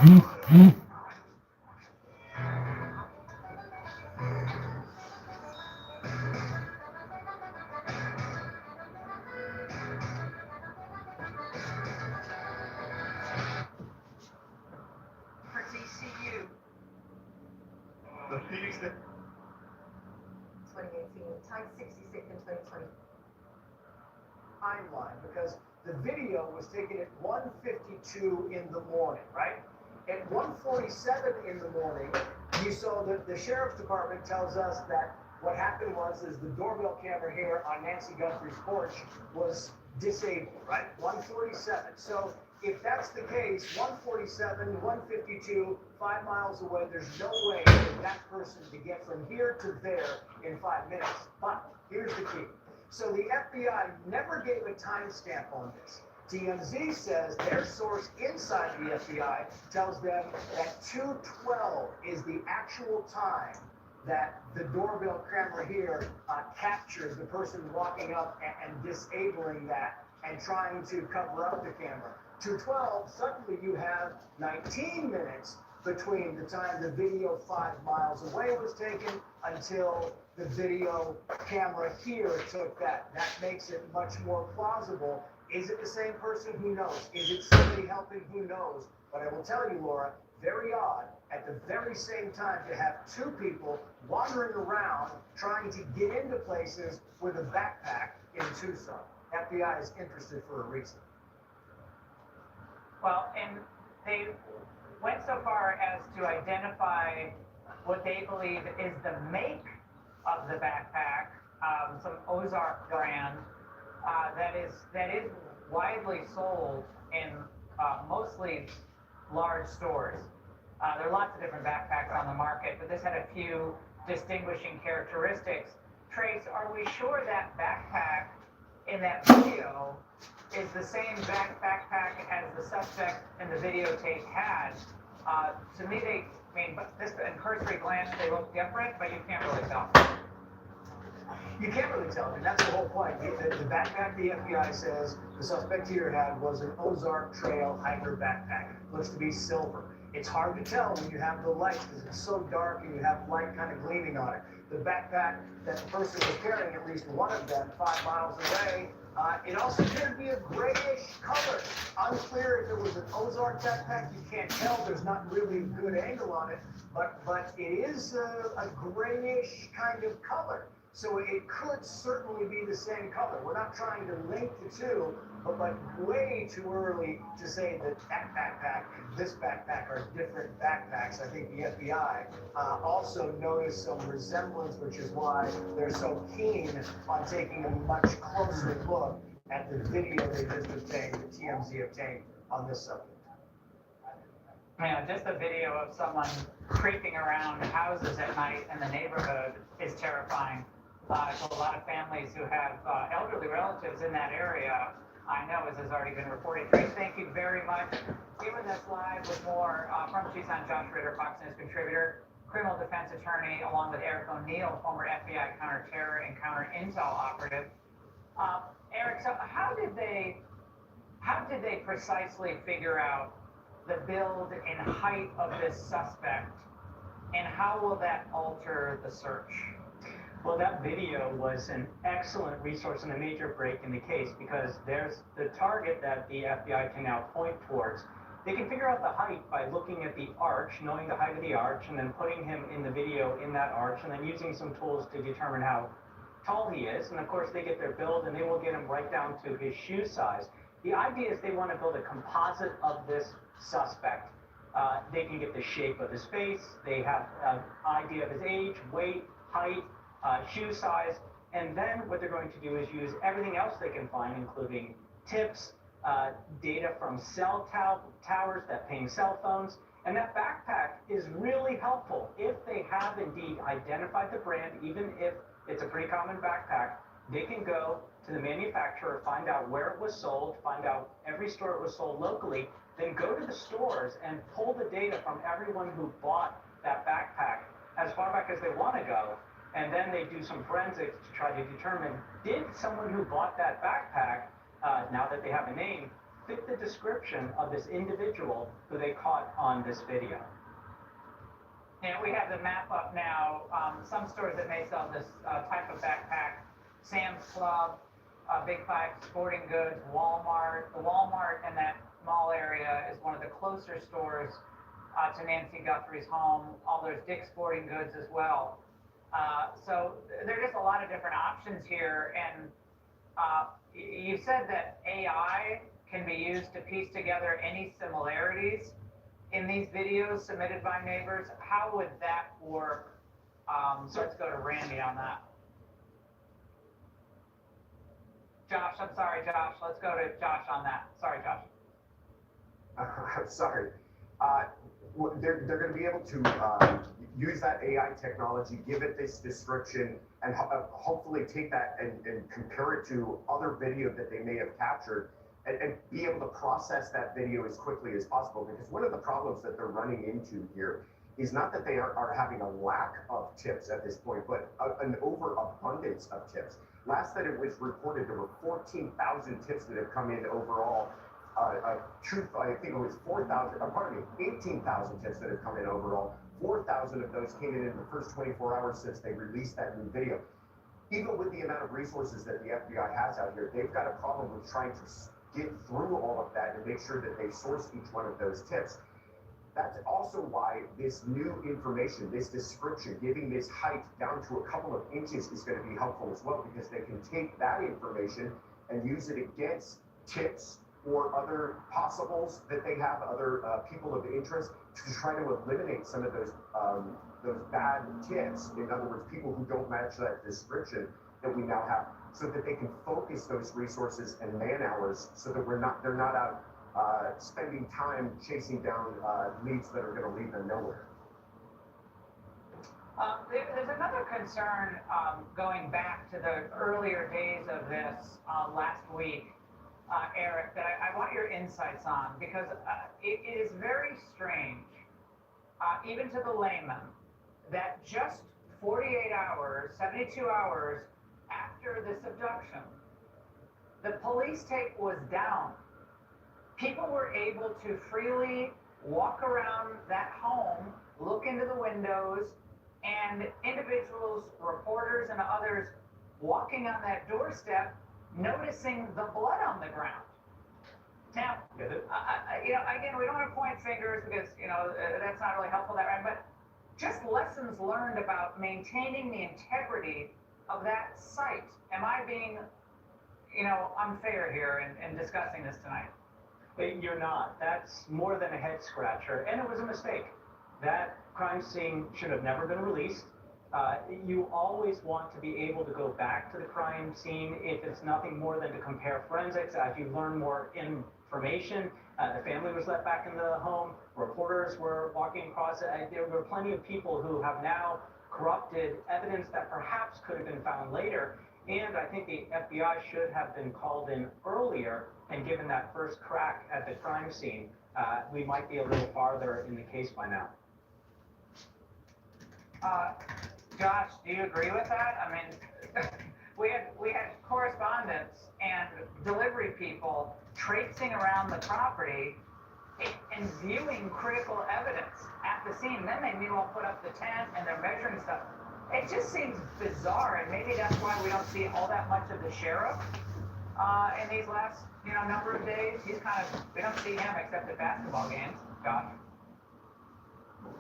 TCU. The Phoenix that 2018, tied 66 in 2020. Timeline, because the video was taken at 1:52 in the morning, right? At 1:47 in the morning, you saw that the sheriff's department tells us that what happened was the doorbell camera here on Nancy Guthrie's porch was disabled, right? 1:47. So if that's the case, 1:47, 1:52, 5 miles away, there's no way for that person to get from here to there in 5 minutes. But here's the key. So the FBI never gave a timestamp on this. TMZ says their source inside the FBI tells them that 2:12 is the actual time that the doorbell camera here captured the person walking up and disabling that and trying to cover up the camera. 2:12, suddenly you have 19 minutes between the time the video 5 miles away was taken until the video camera here took that. That makes it much more plausible. Is it the same person? Who knows? Is it somebody helping? Who knows? But I will tell you, Laura, very odd, at the very same time to have two people wandering around trying to get into places with a backpack in Tucson. FBI is interested for a reason. Well, and they went so far as to identify what they believe is the make of the backpack, some Ozark brand that is widely sold in mostly large stores. There are lots of different backpacks on the market, but this had a few distinguishing characteristics. Trace, are we sure that backpack in that video is the same backpack as the suspect in the videotape had? To me, just in cursory glance, they look different, but you can't really tell. You can't really tell, and that's the whole point. The backpack the FBI says the suspect here had was an Ozark Trail hiker backpack. Looks to be silver. It's hard to tell when you have the lights because it's so dark and you have light kind of gleaming on it. The backpack that the person was carrying, at least one of them, 5 miles away, it also appeared to be a grayish color. Unclear if it was an Ozark backpack. You can't tell. There's not really a good angle on it, but it is a grayish kind of color. So it could certainly be the same color. We're not trying to link the two, but way too early to say that that backpack and this backpack are different backpacks. I think the FBI also noticed some resemblance, which is why they're so keen on taking a much closer look at the video they just obtained, the TMZ obtained on this subject. Yeah, just a video of someone creeping around houses at night in the neighborhood is terrifying. To a lot of families who have elderly relatives in that area, I know, as has already been reported. Trace, thank you very much. Giving us live with more from Tucson, Josh Ritter, Fox News contributor, criminal defense attorney, along with Eric O'Neill, former FBI counterterror and counter-intel operative. Eric, so how did they precisely figure out the build and height of this suspect, and how will that alter the search? Well, that video was an excellent resource and a major break in the case because there's the target that the FBI can now point towards. They can figure out the height by looking at the arch, knowing the height of the arch, and then putting him in the video in that arch, and then using some tools to determine how tall he is. And of course, they get their build, and they will get him right down to his shoe size. The idea is they want to build a composite of this suspect. They can get the shape of his face. They have an idea of his age, weight, height, shoe size, and then what they're going to do is use everything else they can find, including tips, data from cell towers that ping cell phones, and that backpack is really helpful. If they have indeed identified the brand, even if it's a pretty common backpack, they can go to the manufacturer, find out where it was sold, find out every store it was sold locally, then go to the stores and pull the data from everyone who bought that backpack as far back as they want to go. And then they do some forensics to try to determine, did someone who bought that backpack, now that they have a name, fit the description of this individual who they caught on this video. And we have the map up now. Some stores that may sell this type of backpack: Sam's Club, Big Five Sporting Goods, Walmart. The Walmart in that mall area is one of the closer stores to Nancy Guthrie's home. All there's Dick's Sporting Goods as well. So there are just a lot of different options here. And you said that AI can be used to piece together any similarities in these videos submitted by neighbors. How would that work? So let's go to Randy on that. Josh, I'm sorry, Josh. Let's go to Josh on that. Sorry, Josh. I'm sorry. They're going to be able to use that AI technology, give it this description, and hopefully take that and compare it to other video that they may have captured, and be able to process that video as quickly as possible. Because one of the problems that they're running into here is not that they are having a lack of tips at this point, but an overabundance of tips. Last that it was reported, there were 14,000 tips that have come in overall. I think it was 18,000 tips that have come in overall. 4,000 of those came in the first 24 hours since they released that new video. Even with the amount of resources that the FBI has out here, they've got a problem with trying to get through all of that and make sure that they source each one of those tips. That's also why this new information, this description, giving this height down to a couple of inches is going to be helpful as well, because they can take that information and use it against tips or other possibles that they have, other people of interest, to try to eliminate some of those bad tips. In other words, people who don't match that description that we now have, so that they can focus those resources and man hours, so that they're not out spending time chasing down leads that are going to lead them nowhere. There's another concern going back to the earlier days of this last week, Eric, that I want your insights on, because it is very strange, even to the layman, that just 48 hours, 72 hours after this abduction, the police tape was down. People were able to freely walk around that home, look into the windows, and individuals, reporters and others, walking on that doorstep, noticing the blood on the ground. Now, again, we don't want to point fingers, because, that's not really helpful that way, but just lessons learned about maintaining the integrity of that site. Am I being, unfair here in discussing this tonight? You're not. That's more than a head scratcher, and it was a mistake. That crime scene should have never been released. You always want to be able to go back to the crime scene if it's nothing more than to compare forensics. As you learn more information, the family was let back in the home, reporters were walking across it. There were plenty of people who have now corrupted evidence that perhaps could have been found later. And I think the FBI should have been called in earlier and given that first crack at the crime scene. We might be a little farther in the case by now. Josh, do you agree with that? I mean, we had correspondents and delivery people traipsing around the property and viewing critical evidence at the scene. Then they meanwhile put up the tent and they're measuring stuff. It just seems bizarre, and maybe that's why we don't see all that much of the sheriff in these last number of days. We don't see him except at basketball games. Josh?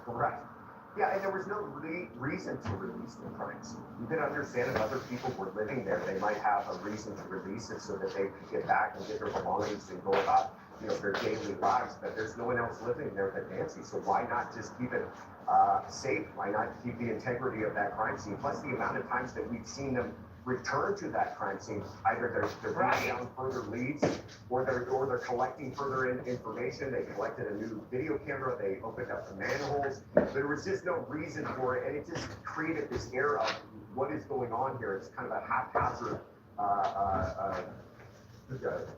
Correct. Yeah, and there was no reason to release the crime scene. You can understand if other people were living there, they might have a reason to release it so that they could get back and get their belongings and go about their daily lives. But there's no one else living there but Nancy, so why not just keep it safe? Why not keep the integrity of that crime scene? Plus the amount of times that we've seen them return to that crime scene, either they're bringing down further leads, or they're collecting further information. They collected a new video camera, they opened up the manholes. There was just no reason for it, and it just created this air of what is going on here. It's kind of a haphazard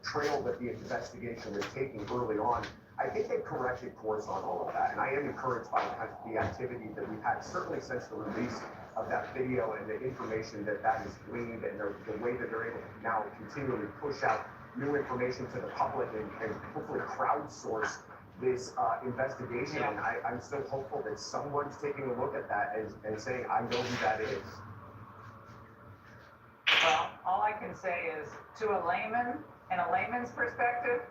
trail that the investigation was taking early on. I think they've corrected course on all of that, and I am encouraged by the activity that we've had, certainly since the release of that video and the information that is gleaned, and the way that they're able to now continually push out new information to the public and hopefully crowdsource this investigation. Yeah. And I'm so hopeful that someone's taking a look at that and saying, I know who that is. Well, all I can say is, to a layman, in a layman's perspective,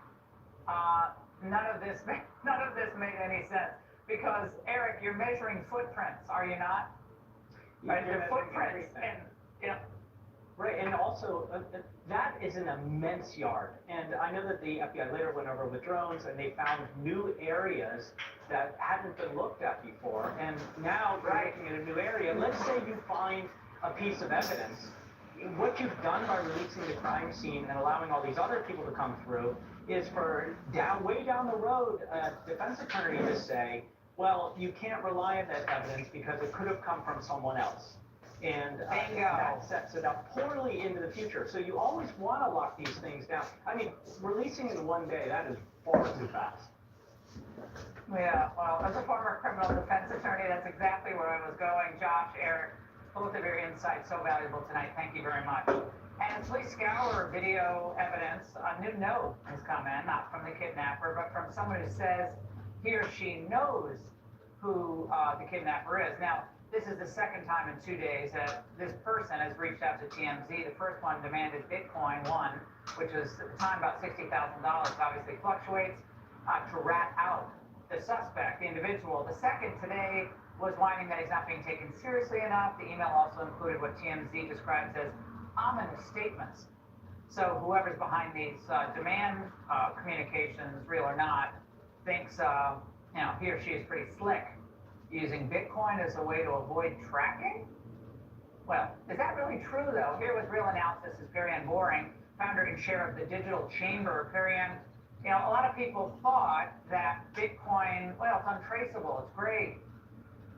none of this made any sense. Because Eric, you're measuring footprints, are you not? Right, the footprints, and Right, and also that is an immense yard. And I know that the FBI later went over with drones and they found new areas that hadn't been looked at before. And now you're looking at a new area. Let's say you find a piece of evidence. What you've done by releasing the crime scene and allowing all these other people to come through is for way down the road, a defense attorney to say, well, you can't rely on that evidence because it could have come from someone else. And that sets it up poorly into the future. So you always want to lock these things down. I mean, releasing in one day, that is far too fast. Yeah, well, as a former criminal defense attorney, that's exactly where I was going. Josh, Eric, both of your insights so valuable tonight. Thank you very much. And as we scour video evidence, a new note has come in, not from the kidnapper, but from someone who says he or she knows who the kidnapper is. Now, this is the second time in 2 days that this person has reached out to TMZ. The first one demanded Bitcoin, which was at the time about $60,000, obviously fluctuates, to rat out the suspect, the individual. The second today was whining that he's not being taken seriously enough. The email also included what TMZ describes as ominous statements. So whoever's behind these demand communications, real or not, thinks he or she is pretty slick, using Bitcoin as a way to avoid tracking? Well, is that really true, though? Here with Real Analysis is Perrianne Boring, founder and chair of the Digital Chamber. Perrianne, a lot of people thought that Bitcoin, well, it's untraceable, it's great.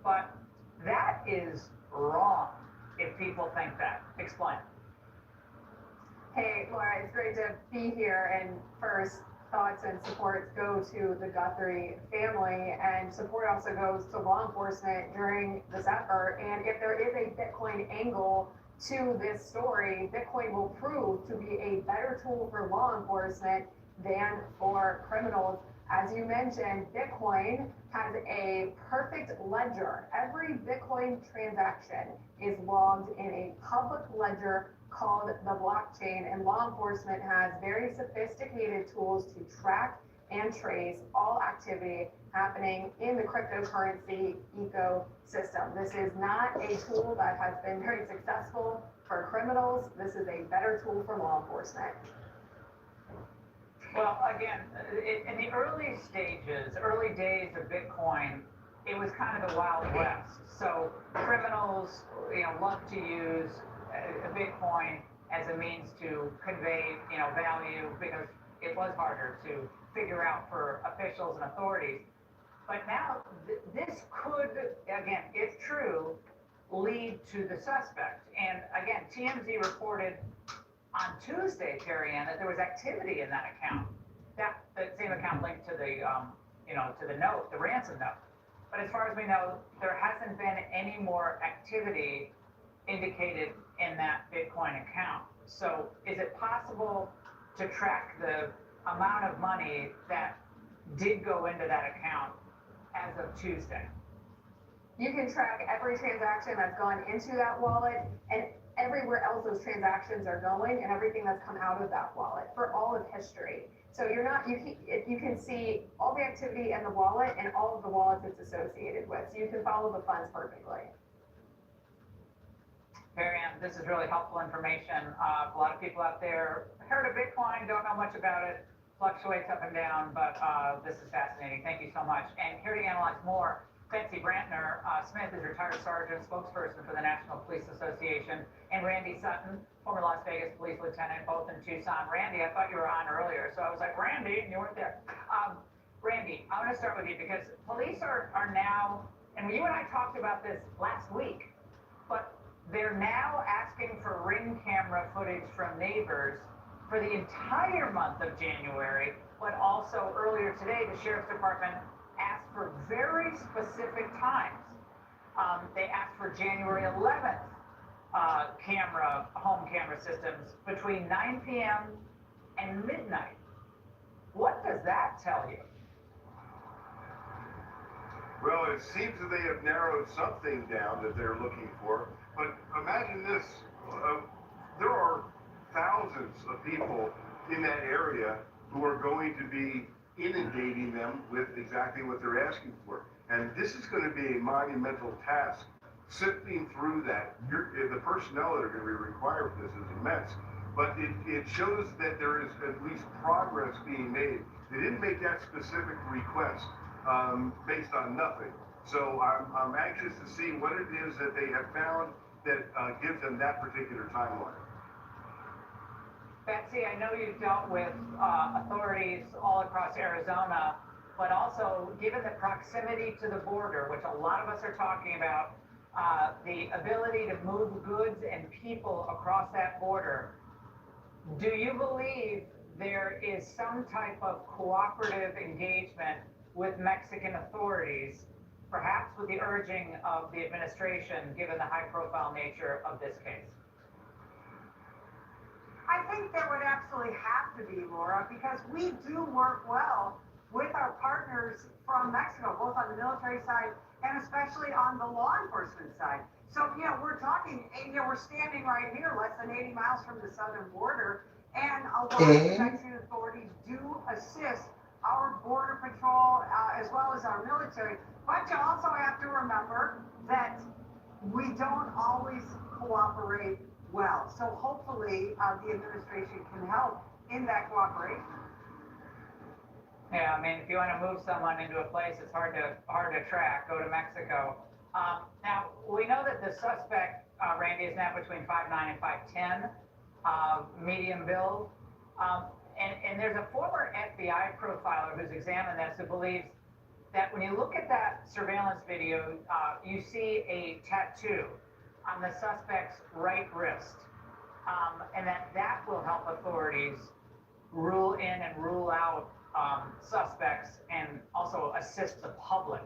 But that is wrong if people think that. Explain. Hey, Laura, it's great to be here. And first, thoughts and supports go to the Guthrie family, and support also goes to law enforcement during this effort. And if there is a Bitcoin angle to this story, Bitcoin will prove to be a better tool for law enforcement than for criminals. As you mentioned, Bitcoin has a perfect ledger. Every Bitcoin transaction is logged in a public ledger called the blockchain, and law enforcement has very sophisticated tools to track and trace all activity happening in the cryptocurrency ecosystem. This is not a tool that has been very successful for criminals. This is a better tool for law enforcement. Well, again, in the early days of Bitcoin, it was kind of the Wild West. So criminals, love to use Bitcoin as a means to convey, value, because it was harder to figure out for officials and authorities. But now this could, again, if true, lead to the suspect. And again, TMZ reported on Tuesday, Perrianne, that there was activity in that account. That same account linked to the, to the note, the ransom note. But as far as we know, there hasn't been any more activity indicated in that Bitcoin account. So is it possible to track the amount of money that did go into that account as of Tuesday? You can track every transaction that's gone into that wallet and everywhere else those transactions are going, and everything that's come out of that wallet for all of history. So you can see all the activity in the wallet and all of the wallets it's associated with. So you can follow the funds perfectly. Perrianne, this is really helpful information. A lot of people out there heard of Bitcoin, don't know much about it, fluctuates up and down, but this is fascinating. Thank you so much. And here to analyze more, Betsy Brantner Smith is retired sergeant, spokesperson for the National Police Association, and Randy Sutton, former Las Vegas police lieutenant, both in Tucson. Randy, I thought you were on earlier, so I was like, Randy, and you weren't there. Randy, I want to start with you because police are now, and you and I talked about this last week, but they're now asking for Ring camera footage from neighbors for the entire month of January, but also earlier today, the Sheriff's Department asked for very specific times. They asked for January 11th home camera systems between 9 p.m. and midnight. midnight. What does that tell you? Well, it seems that they have narrowed something down that they're looking for. But imagine this, there are thousands of people in that area who are going to be inundating them with exactly what they're asking for. And this is going to be a monumental task, sifting through that. The personnel that are going to be required for this is immense. But it shows that there is at least progress being made. They didn't make that specific request based on nothing. So I'm anxious to see what it is that they have found that gives them that particular timeline. Betsy, I know you've dealt with authorities all across Arizona, but also given the proximity to the border, which a lot of us are talking about, the ability to move goods and people across that border, do you believe there is some type of cooperative engagement with Mexican authorities, perhaps with the urging of the administration, given the high-profile nature of this case? I think there would absolutely have to be, Laura, because we do work well with our partners from Mexico, both on the military side and especially on the law enforcement side. So, we're talking, we're standing right here, less than 80 miles from the southern border, and a lot of the Mexican authorities do assist our border patrol as well as our military. But you also have to remember that we don't always cooperate well. So hopefully the administration can help in that cooperation. Yeah, I mean, if you want to move someone into a place it's hard to track, go to Mexico. Now, we know that the suspect, Randy, is now between 5'9" and 5'10", medium build. And there's a former FBI profiler who's examined this who believes that when you look at that surveillance video, you see a tattoo on the suspect's right wrist, and that will help authorities rule in and rule out suspects and also assist the public.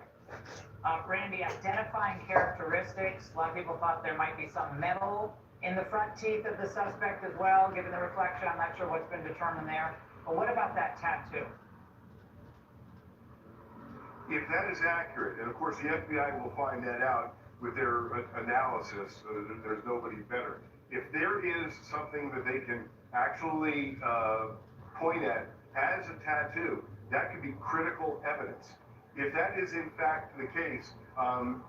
Randy, identifying characteristics, a lot of people thought there might be some metal in the front teeth of the suspect as well, given the reflection. I'm not sure what's been determined there. But what about that tattoo? If that is accurate, and of course the FBI will find that out with their analysis, there's nobody better. If there is something that they can actually point at as a tattoo, that could be critical evidence. If that is in fact the case,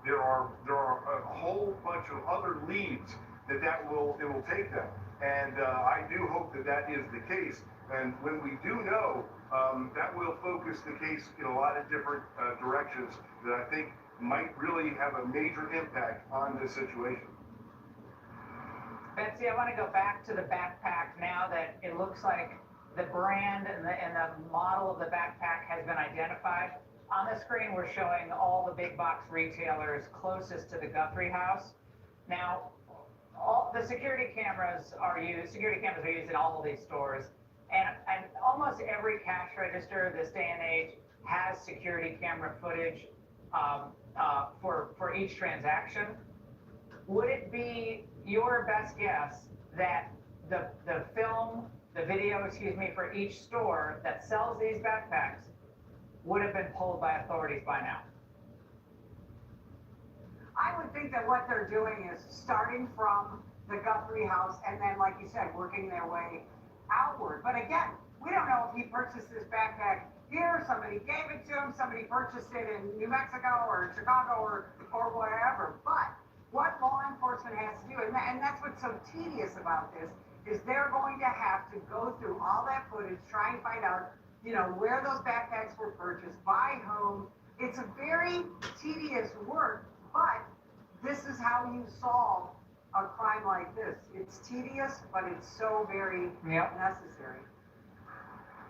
there are a whole bunch of other leads that will take them. And I do hope that is the case. And when we do know, that will focus the case in a lot of different directions that I think might really have a major impact on this situation. Betsy, I want to go back to the backpack now that it looks like the brand and the model of the backpack has been identified. On the screen, we're showing all the big box retailers closest to the Guthrie house. Now, all the security cameras are used in all of these stores, and almost every cash register this day and age has security camera footage for each transaction. Would it be your best guess that the video, for each store that sells these backpacks would have been pulled by authorities by now? I would think that what they're doing is starting from the Guthrie house and then, like you said, working their way outward. But again, we don't know if he purchased this backpack here, somebody gave it to him, somebody purchased it in New Mexico or Chicago or wherever. But what law enforcement has to do, and that's what's so tedious about this, is they're going to have to go through all that footage, try and find out, where those backpacks were purchased, by whom. It's a very tedious work, but this is how you solve a crime like this. It's tedious, but it's so very necessary.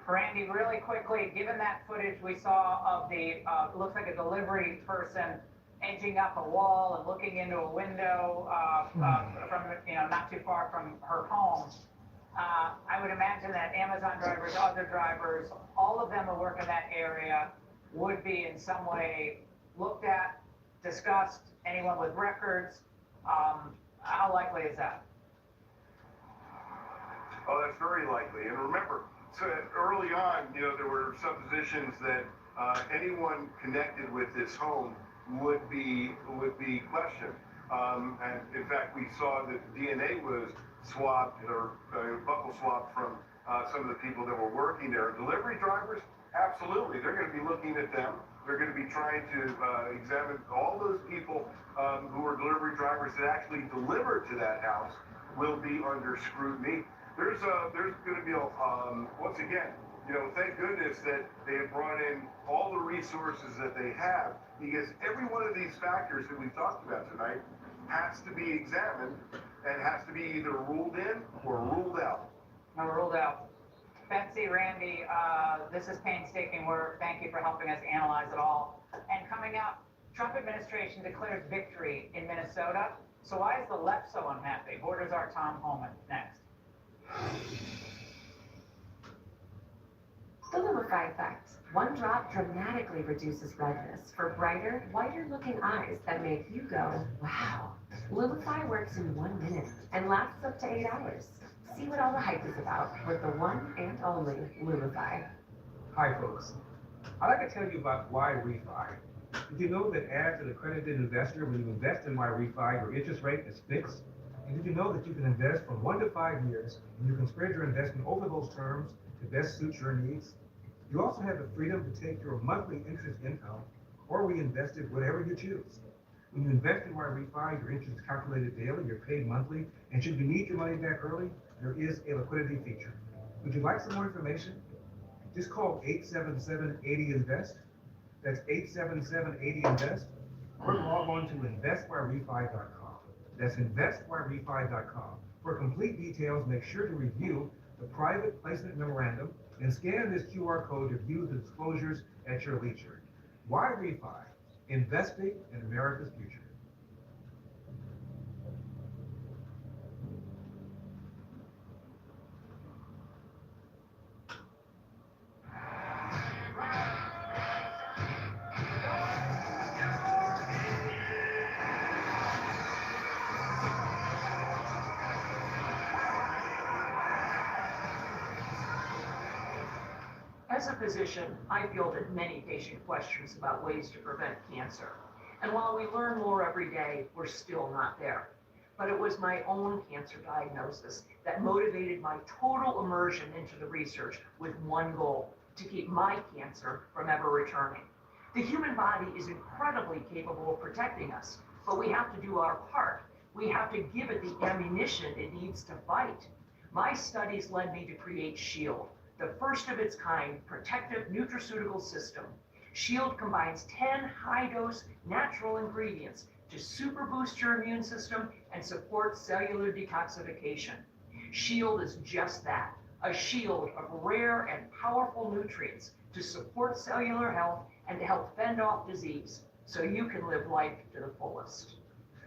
Randy, really quickly, given that footage we saw of the, looks like a delivery person edging up a wall and looking into a window from, not too far from her home, I would imagine that Amazon drivers, other drivers, all of them who work in that area would be in some way looked at, discussed, anyone with records. How likely is that? Oh, that's very likely. And remember, So early on, there were suppositions that anyone connected with this home would be questioned. And in fact, we saw that DNA was swabbed or buckle swabbed from some of the people that were working there. Delivery drivers, absolutely, they're going to be looking at them. They're going to be trying to examine all those people who are delivery drivers that actually delivered to that house will be under scrutiny. There's going to be once again, thank goodness that they have brought in all the resources that they have, because every one of these factors that we've talked about tonight has to be examined and has to be either ruled in or ruled out. No, ruled out. Betsy, Randy, this is painstaking work. Thank you for helping us analyze it all. And coming up, Trump administration declares victory in Minnesota. So why is the left so unhappy? Borders our Tom Homan next. The Lumify effect. One drop dramatically reduces redness for brighter, whiter-looking eyes that make you go, wow. Lumify works in 1 minute and lasts up to 8 hours. See what all the hype is about with the one and only Lumify. Hi folks, I'd like to tell you about Y-Refi. Did you know that as an accredited investor, when you invest in Y-Refi, your interest rate is fixed? And did you know that you can invest from 1 to 5 years, and you can spread your investment over those terms to best suit your needs? You also have the freedom to take your monthly interest income or reinvest it, whatever you choose. When you invest in Y-Refi, your interest is calculated daily, you're paid monthly, and should you need your money back early, there is a liquidity feature. Would you like some more information? Just call 877-80-INVEST. That's 877-80-INVEST. Or log on to investYrefi.com. That's investYrefi.com. For complete details, make sure to review the private placement memorandum and scan this QR code to view the disclosures at your leisure. Y-Refi, investing in America's future. As a physician, I field many patient questions about ways to prevent cancer. And while we learn more every day, we're still not there. But it was my own cancer diagnosis that motivated my total immersion into the research with one goal: to keep my cancer from ever returning. The human body is incredibly capable of protecting us, but we have to do our part. We have to give it the ammunition it needs to fight. My studies led me to create SHIELD, the first of its kind protective nutraceutical system. SHIELD combines 10 high-dose natural ingredients to super boost your immune system and support cellular detoxification. SHIELD is just that, a shield of rare and powerful nutrients to support cellular health and to help fend off disease, so you can live life to the fullest.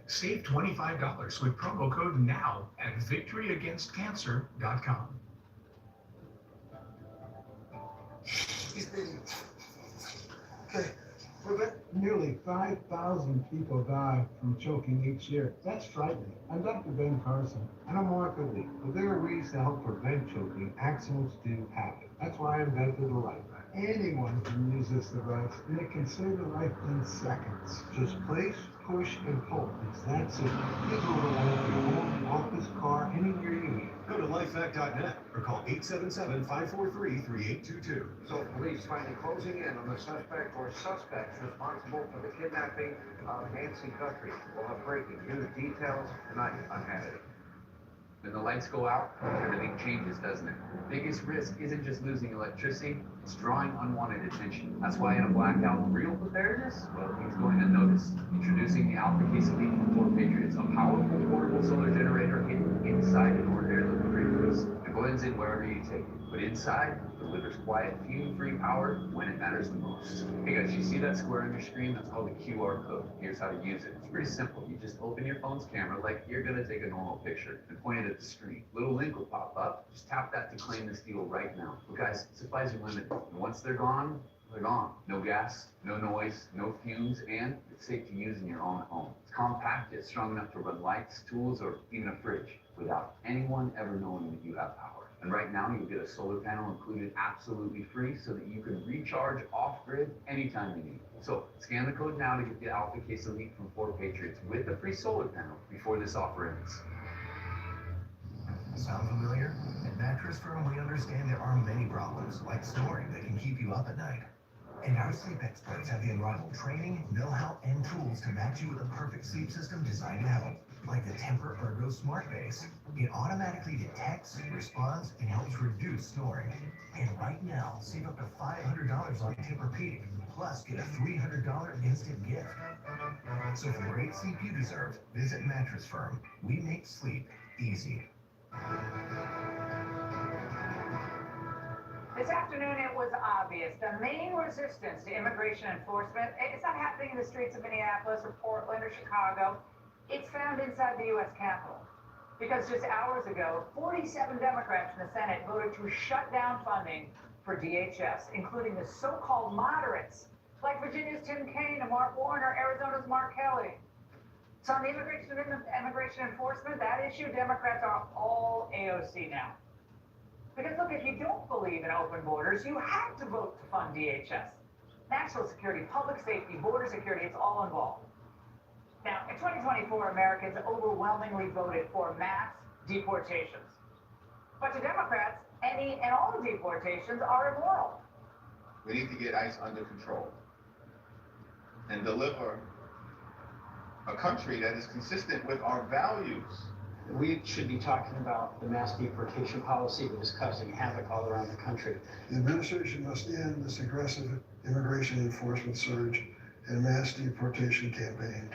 Save $25 with promo code NOW at victoryagainstcancer.com. Nearly 5,000 people die from choking each year. That's frightening. I'm Dr. Ben Carson, and I'm Mark Lee. Well, there are ways to help prevent choking. Accidents do happen. That's why I invented the Life Pack. Anyone can use this device, and it can save a life in seconds. Just place, push, and pull. It's that simple. Use it over your home, office, car, anywhere you need. Go to lifehack.net or call 877-543-3822. So police finally closing in on the suspect or suspects responsible for the kidnapping of Nancy Guthrie. We'll have breaking news details tonight on Hannity. When the lights go out, everything changes, doesn't it? The biggest risk isn't just losing electricity, it's drawing unwanted attention. That's why in a blackout, real preparedness, well, he's going unnoticed. Introducing the Alpha Case Elite from Fort Patriot. It's a powerful portable solar generator hidden inside an ordinary living greenhouse. It blends in wherever you take it. But inside, delivers quiet, fume-free power when it matters the most. Hey guys, you see that square on your screen? That's called a QR code. Here's how to use it. It's pretty simple. You just open your phone's camera like you're gonna take a normal picture and point it at the screen. Little link will pop up. Just tap that to claim this deal right now. But guys, supplies are limited. And once they're gone, they're gone. No gas, no noise, no fumes, and it's safe to use in your own home. It's compact, it's strong enough to run lights, tools, or even a fridge without anyone ever knowing that you have power. And right now, you get a solar panel included absolutely free so that you can recharge off-grid anytime you need. So scan the code now to get the Alpha Case Elite from 4 Patriots with a free solar panel before this offer ends. Sound familiar? At Mattress Firm, we understand there are many problems, like snoring, that can keep you up at night. And our sleep experts have the unrivaled training, know-how, and tools to match you with a perfect sleep system designed to help. Like the Temper Ergo Smart Base. It automatically detects, responds, and helps reduce snoring. And right now, save up to $500 on Tempur-Pedic, plus get a $300 instant gift. So for the great sleep you deserve, visit Mattress Firm. We make sleep easy. This afternoon, it was obvious. The main resistance to immigration enforcement, it's not happening in the streets of Minneapolis or Portland or Chicago. It's found inside the U.S. Capitol. Because just hours ago, 47 Democrats in the Senate voted to shut down funding for DHS, including the so-called moderates, like Virginia's Tim Kaine and Mark Warner, Arizona's Mark Kelly. So on the immigration enforcement, that issue, Democrats are all AOC now. Because look, if you don't believe in open borders, you have to vote to fund DHS. National security, public safety, border security, it's all involved. Now, in 2024, Americans overwhelmingly voted for mass deportations. But to Democrats, any and all deportations are immoral. We need to get ICE under control and deliver a country that is consistent with our values. We should be talking about the mass deportation policy that is causing havoc all around the country. The administration must end this aggressive immigration enforcement surge and mass deportation campaign.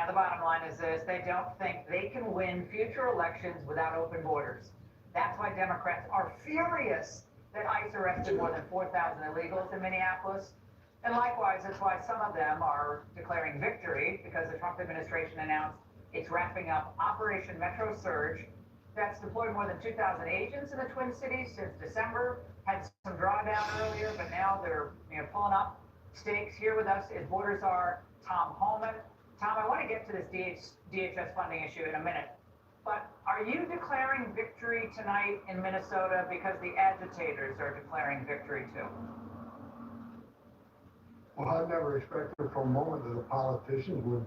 The bottom line is this: they don't think they can win future elections without open borders. That's why Democrats are furious that ICE arrested more than 4,000 illegals in Minneapolis. And likewise, that's why some of them are declaring victory, because the Trump administration announced it's wrapping up Operation Metro Surge. That's deployed more than 2,000 agents in the Twin Cities since December. Had some drawdown earlier, but now they're pulling up stakes. Here with us is Border Czar Tom Homan. Tom, I want to get to this DHS funding issue in a minute, but are you declaring victory tonight in Minnesota because the agitators are declaring victory too? Well, I never expected for a moment that the politicians would,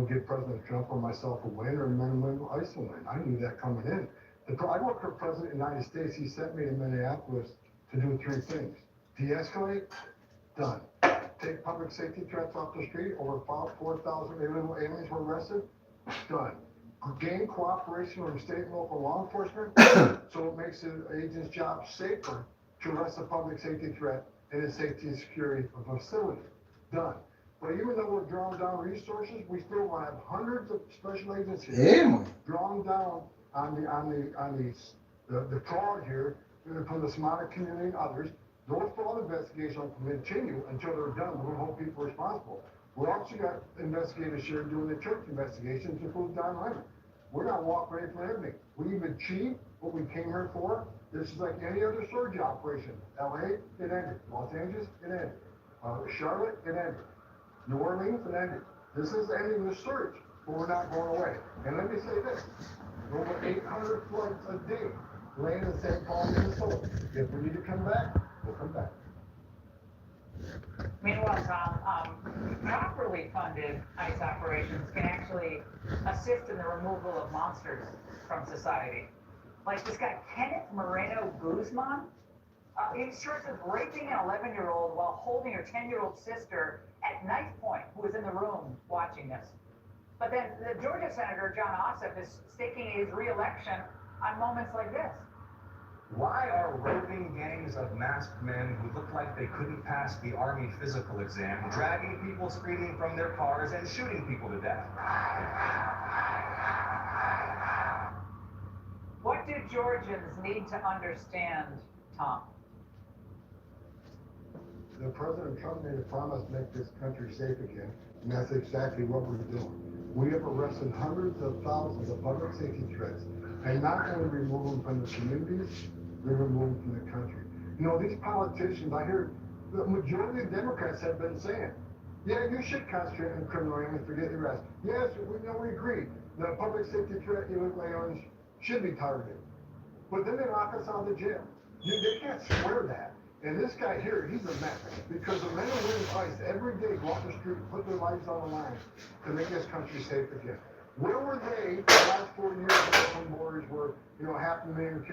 give President Trump or myself a win or win ICE a win. I knew that coming in. I worked for President of the United States. He sent me to Minneapolis to do 3 things. De-escalate, done. Take public safety threats off the street. Over 4,000 illegal aliens were arrested. Done. Gain cooperation with state and local law enforcement, so it makes the agent's job safer to arrest a public safety threat in the safety and security of a facility. Done. But even though we're drawing down resources, we still want to have hundreds of special agencies drawn down on the fraud here from the Somali community and others. Those fraud investigations will continue until they're done. We'll hold people responsible. We also got investigators here doing the church investigations, including Don Lemon. We're not walking away from everything. We've achieved what we came here for. This is like any other surge operation. LA, it ended. Los Angeles, it ended. Charlotte, it ended. New Orleans, it ended. This is ending the surge, but we're not going away. And let me say this. Over 800 flights a day land in St. Paul, Minnesota. If we need to come back, we'll come back. Meanwhile, Tom, properly funded ICE operations can actually assist in the removal of monsters from society. Like this guy, Kenneth Moreno Guzman. He was charged with raping an 11-year-old while holding her 10-year-old sister at knife point, who was in the room watching this. But then the Georgia Senator, John Ossoff, is staking his re-election on moments like this. Why are roving gangs of masked men who look like they couldn't pass the Army physical exam dragging people screaming from their cars and shooting people to death? What do Georgians need to understand, Tom? The President Trump made a promise to make this country safe again, and that's exactly what we're doing. We have arrested hundreds of thousands of public safety threats, and not only remove them from the communities, we remove them from the country. These politicians, I hear the majority of Democrats have been saying, yeah, you should concentrate on criminal aliens, forget the rest. Yes, we agree. The public safety threat illegal aliens should be targeted. but then they lock us out of the jail. They can't swear that. And this guy here, he's a mess, because the men and women fight every day, go out the street, put their lives on the line to make this country safe again. Where were they the last 4 years of open borders where, 500,000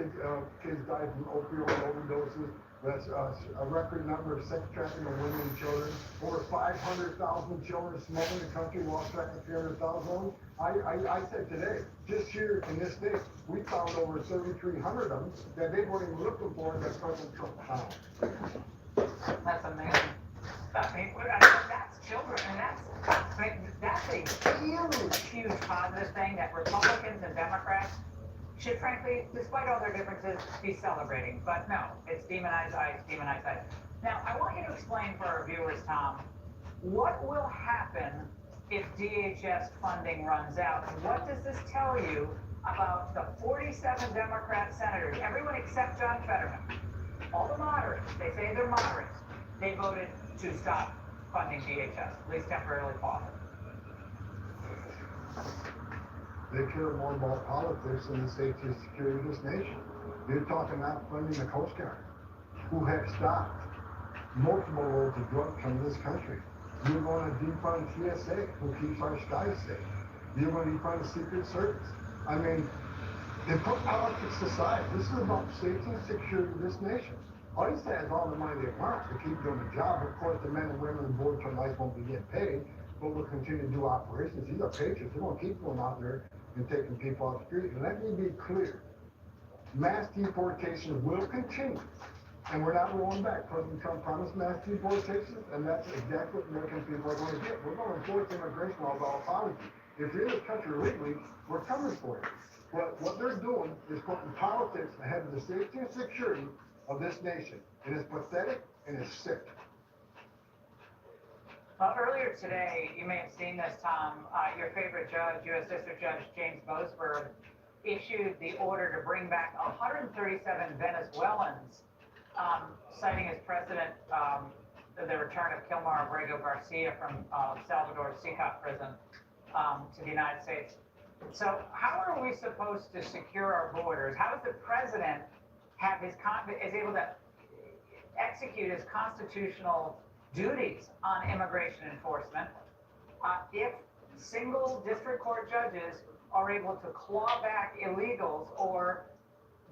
kids died from opioid overdoses? That's a record number of sex trafficking of women and children. Over 500,000 children smuggled in the country, lost track of 300,000. I said today, just here in this state, we found over 3,300 of them that they weren't even looking for that President Trump found. That's amazing. I mean, that's children, and that's a huge positive thing that Republicans and Democrats should, frankly, despite all their differences, be celebrating. But no, it's demonized ICE, demonized ICE. Now, I want you to explain for our viewers, Tom, what will happen if DHS funding runs out? And what does this tell you about the 47 Democrat senators, everyone except John Fetterman, all the moderates, they say they're moderates, they voted to stop funding DHS, at least temporarily pause it. They care more about politics than the safety and security of this nation. They're talking about funding the Coast Guard, who have stopped multiple loads of drugs from this country. You're going to defund TSA, who keeps our skies safe. You're going to defund the Secret Service. I mean, they put politics aside. This is about safety and security of this nation. ICE has all the money they want to keep doing the job. Of course, the men and women on board from ICE won't be getting paid, but we'll continue to do operations. These are patriots. They won't keep going out there and taking people off the street. And let me be clear. Mass deportation will continue. And we're not rolling back. President Trump promised mass deportation, and that's exactly what American people are going to get. We're going to enforce immigration laws without apology. If you're in this country illegally, we're coming for you. But what they're doing is putting politics ahead of the safety and security of this nation. It is pathetic and it's sick. Well, earlier today, you may have seen this, Tom, your favorite judge, U.S. District Judge James Boasberg, issued the order to bring back 137 Venezuelans, citing as precedent the return of Kilmar Abrego Garcia from Salvador's CICOP prison to the United States. So how are we supposed to secure our borders? How does the president have is able to execute his constitutional duties on immigration enforcement if single district court judges are able to claw back illegals or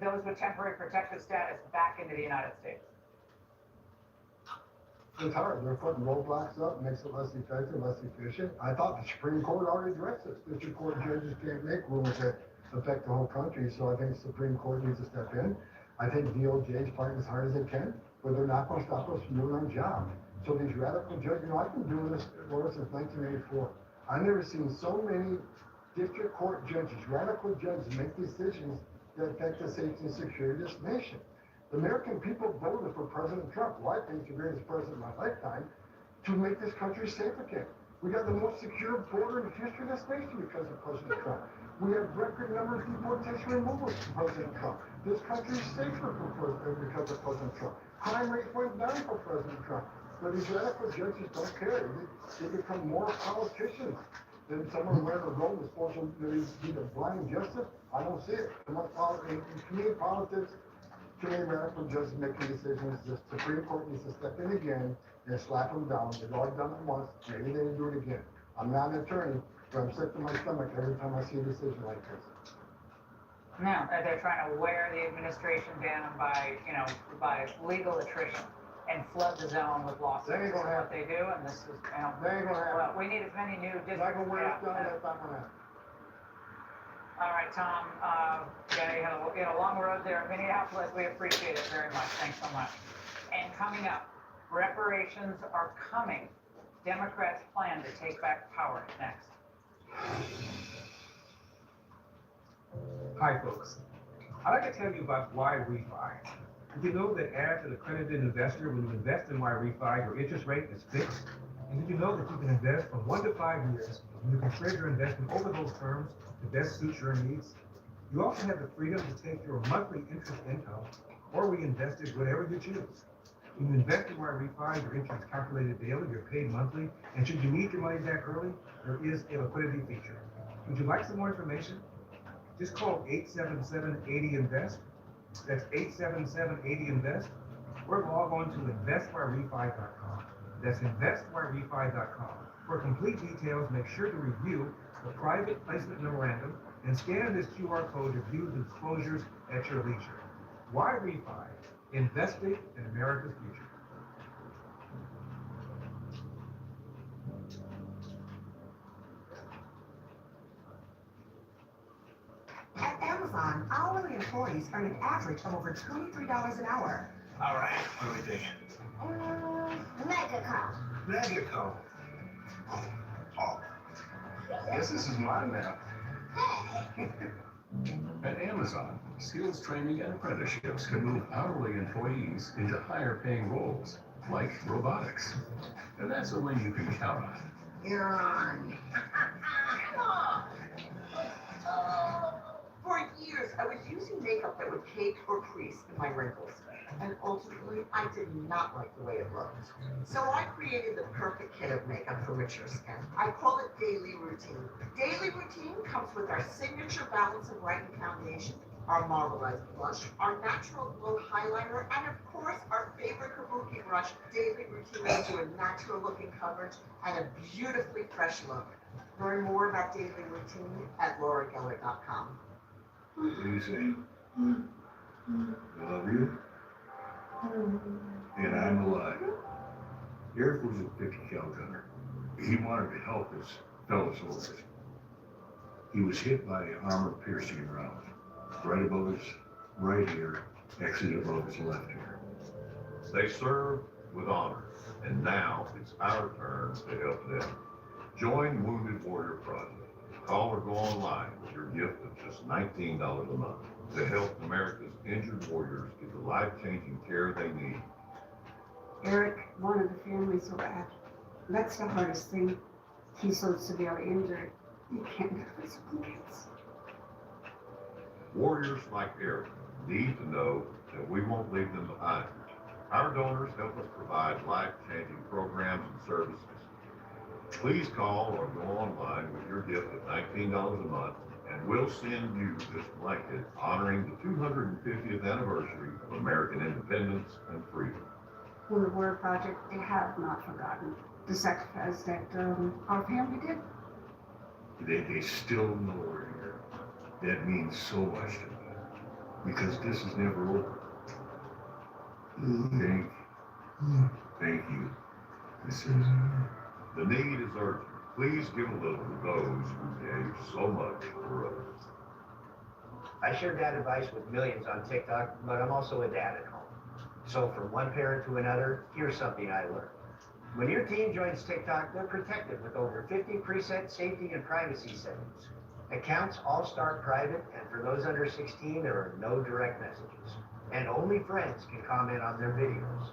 those with temporary protected status back into the United States? It's hard. They're putting roadblocks up, makes it less effective, less efficient. I thought the Supreme Court already addressed this. District court judges can't make rules that affect the whole country, so I think the Supreme Court needs to step in. I think DOJ is fighting as hard as they can, but they're not going to stop us from doing our job. So these radical judges, I've been doing this since 1984. I've never seen so many district court judges, radical judges, make decisions that affect the safety and security of this nation. The American people voted for President Trump, who I think is the greatest president of my lifetime, to make this country safe again. We got the most secure border in the history of this nation because of President Trump. We have record numbers of deportation removals from President Trump. This country is safer because of President Trump. Crime rates went down for President Trump. But these radical judges don't care. They become more politicians than someone wearing a robe is supposed to be the blind justice. I don't see it. Too much politics. To me, politics, too many radical judges making decisions. The Supreme Court needs to step in again and slap them down. They've already done it once. Maybe they can do it again. I'm not an attorney, but I'm sick to my stomach every time I see a decision like this. Now, they're trying to wear the administration down by legal attrition and flood the zone with lawsuits. That ain't gonna happen. What they do, and this is, That ain't gonna happen. well, we need as many new districts. Not gonna wear it down, that's not gonna happen. All right, Tom, you had a long road there in Minneapolis. We appreciate it very much. Thanks so much. And coming up, reparations are coming. Democrats plan to take back power next. Hi, folks. I'd like to tell you about Y-Refi. Did you know that as an accredited investor, when you invest in Y-Refi, your interest rate is fixed? And did you know that you can invest from 1 to 5 years, and you can trade your investment over those terms to best suit your needs? You also have the freedom to take your monthly interest income or reinvest it, whatever you choose. When you invest in Y-Refi, your interest is calculated daily, you're paid monthly, and should you need your money back early, there is a liquidity feature. Would you like some more information? Just call 877-80-INVEST That's 877-80-INVEST. Or log on to investbyrefi.com. That's investbyrefi.com. For complete details, make sure to review the private placement memorandum and scan this QR code to view the disclosures at your leisure. Why refi? Investing in America's future. At Amazon, hourly employees earn an average of over $23 an hour. All right, what are we thinking? Megaco. Megaco. Oh, guess this is mine now. At Amazon, skills training and apprenticeships can move hourly employees into higher paying roles, like robotics. And that's a win you can count on. You're on. Come on. For years, I was using makeup that would cake or crease in my wrinkles. And ultimately, I did not like the way it looked. So I created the perfect kit of makeup for mature skin. I call it Daily Routine. Daily Routine comes with our signature Balance of Brighten foundation, our Marbleized blush, our Natural Glow highlighter, and of course, our favorite kabuki brush. Daily Routine gives you a natural looking coverage and a beautifully fresh look. Learn more about Daily Routine at laurageller.com. What do you say? I love you. And I'm alive. Eric was a 50 cal gunner. He wanted to help his fellow soldiers. He was hit by an armor-piercing round, right above his right ear, exit above his left ear. They served with honor, and now it's our turn to help them. Join Wounded Warrior Project. Call or go online with your gift of just $19 a month to help America's injured warriors get the life-changing care they need. Eric wanted the family so bad. That's the hardest thing. He's so severely injured, he can't get physical kids. Warriors like Eric need to know that we won't leave them behind. Our donors help us provide life-changing programs and services. Please call or go online with your gift of $19 a month, and we'll send you this blanket honoring the 250th anniversary of American independence and freedom. From the War Project, they have not forgotten the sacrifice that our family did. They still know we're here. That means so much to me, because this is never over. Thank you. This is... The need is urgent. Please give a little to those who gave so much for others. I share dad advice with millions on TikTok, but I'm also a dad at home. So from one parent to another, here's something I learned. When your teen joins TikTok, they're protected with over 50 preset safety and privacy settings. Accounts all start private, and for those under 16, there are no direct messages. And only friends can comment on their videos.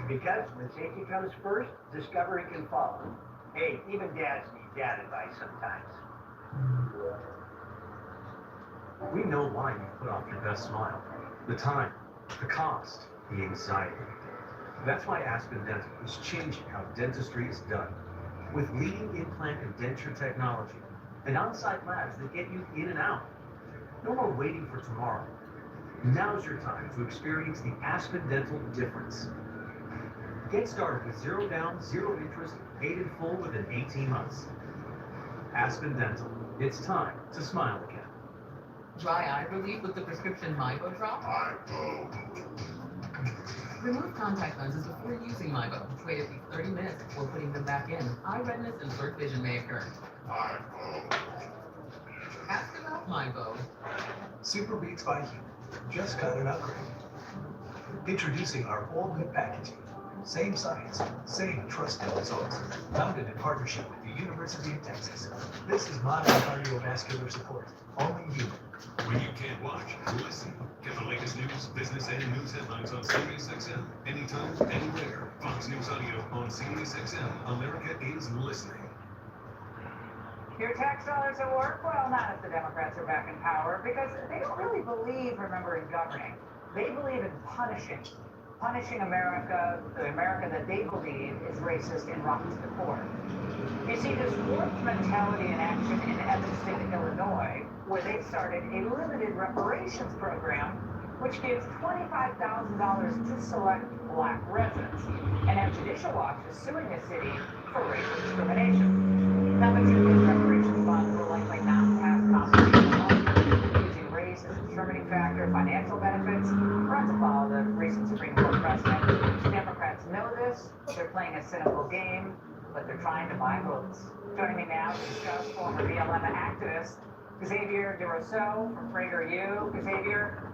Because when safety comes first, discovery can follow. Hey, even dads need dad advice sometimes. We know why you put off your best smile. The time, the cost, the anxiety. That's why Aspen Dental is changing how dentistry is done. With leading implant and denture technology and on-site labs that get you in and out. No more waiting for tomorrow. Now's your time to experience the Aspen Dental difference. Get started with 0 down, 0 interest, paid in full within 18 months. Aspen Dental. It's time to smile again. Dry eye relief with the prescription MyBo drop? Remove contact lenses before using MyBo. Wait at least 30 minutes before putting them back in. Eye redness and blurred vision may occur. Ask about MyBo. Super Beats by You. Just got an upgrade. Introducing our all-good packaging. Same science, same trusted results. Founded in partnership with the University of Texas. This is modern cardiovascular support. Only you. When you can't watch, listen. Get the latest news, business, and news headlines on SiriusXM. Anytime, anywhere. Fox News Audio on SiriusXM. America is listening. Your tax dollars at work? Well, not if the Democrats are back in power, because they don't really believe, remember, in governing. They believe in punishing. Punishing America, the America that they believe is racist and rotten to the core. You see, this warped mentality in action in Evanston, Illinois, where they started a limited reparations program which gives $25,000 to select black residents. And now Judicial Watch is suing the city for racial discrimination. Now, the Justice Reparations Fund will likely not pass constitutional law using race as a determining factor, financial benefits, or to follow the recent Supreme Court precedent. Democrats know this, they're playing a cynical game, but they're trying to buy votes. Joining me now to discuss former BLM activist Xavier DeRousseau from PragerU. Xavier,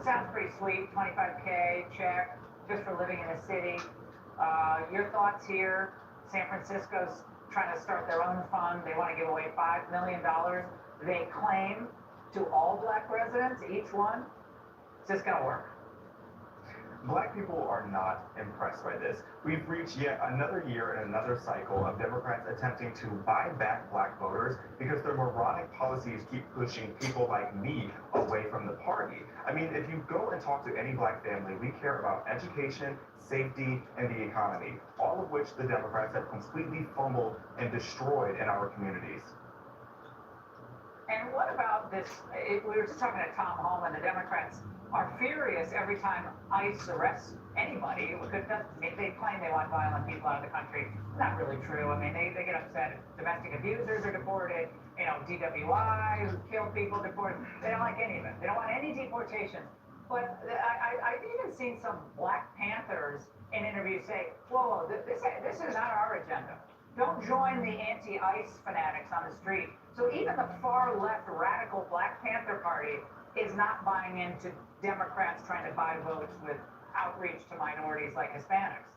sounds pretty sweet, 25K check just for living in the city. Your thoughts here? San Francisco's trying to start their own fund. They want to give away $5 million. They claim to all black residents, each one. Is this going to work? Black people are not impressed by this. We've reached yet another year and another cycle of Democrats attempting to buy back black voters because their moronic policies keep pushing people like me away from the party. I mean, if you go and talk to any black family, we care about education, safety, and the economy, all of which the Democrats have completely fumbled and destroyed in our communities. And what about this? We were just talking to Tom Holman. The Democrats are furious every time ICE arrests anybody. They claim they want violent people out of the country. Not really true. I mean, they get upset if domestic abusers are deported, DWI, who kill people, deported. They don't like any of it. They don't want any deportations. But I've even seen some Black Panthers in interviews say, whoa, this is not our agenda. Don't join the anti-ICE fanatics on the street. So even the far-left radical Black Panther Party is not buying into Democrats trying to buy votes with outreach to minorities like Hispanics.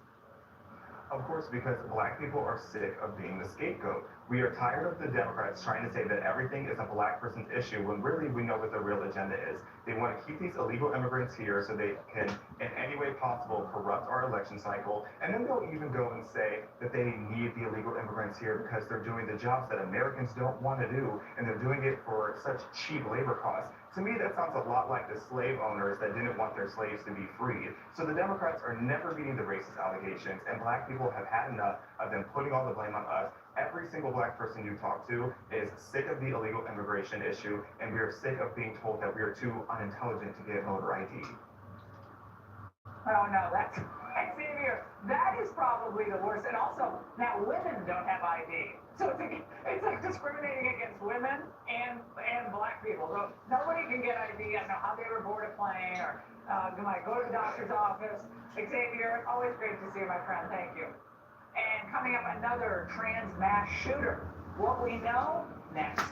Of course, because black people are sick of being the scapegoat. We are tired of the Democrats trying to say that everything is a black person's issue when really we know what the real agenda is. They want to keep these illegal immigrants here so they can, in any way possible, corrupt our election cycle. And then they'll even go and say that they need the illegal immigrants here because they're doing the jobs that Americans don't want to do, and they're doing it for such cheap labor costs. To me, that sounds a lot like the slave owners that didn't want their slaves to be freed. So the Democrats are never meeting the racist allegations, and black people have had enough of them putting all the blame on us. Every single black person you talk to is sick of the illegal immigration issue, and we are sick of being told that we are too unintelligent to get voter ID. Oh no, Xavier, that is probably the worst. And also, now women don't have ID. So it's like discriminating against women and black people. So nobody can get ID. I don't know how they were board a plane or might go to the doctor's office. Xavier, always great to see you, my friend. Thank you. And coming up, another trans mass shooter. What we know next.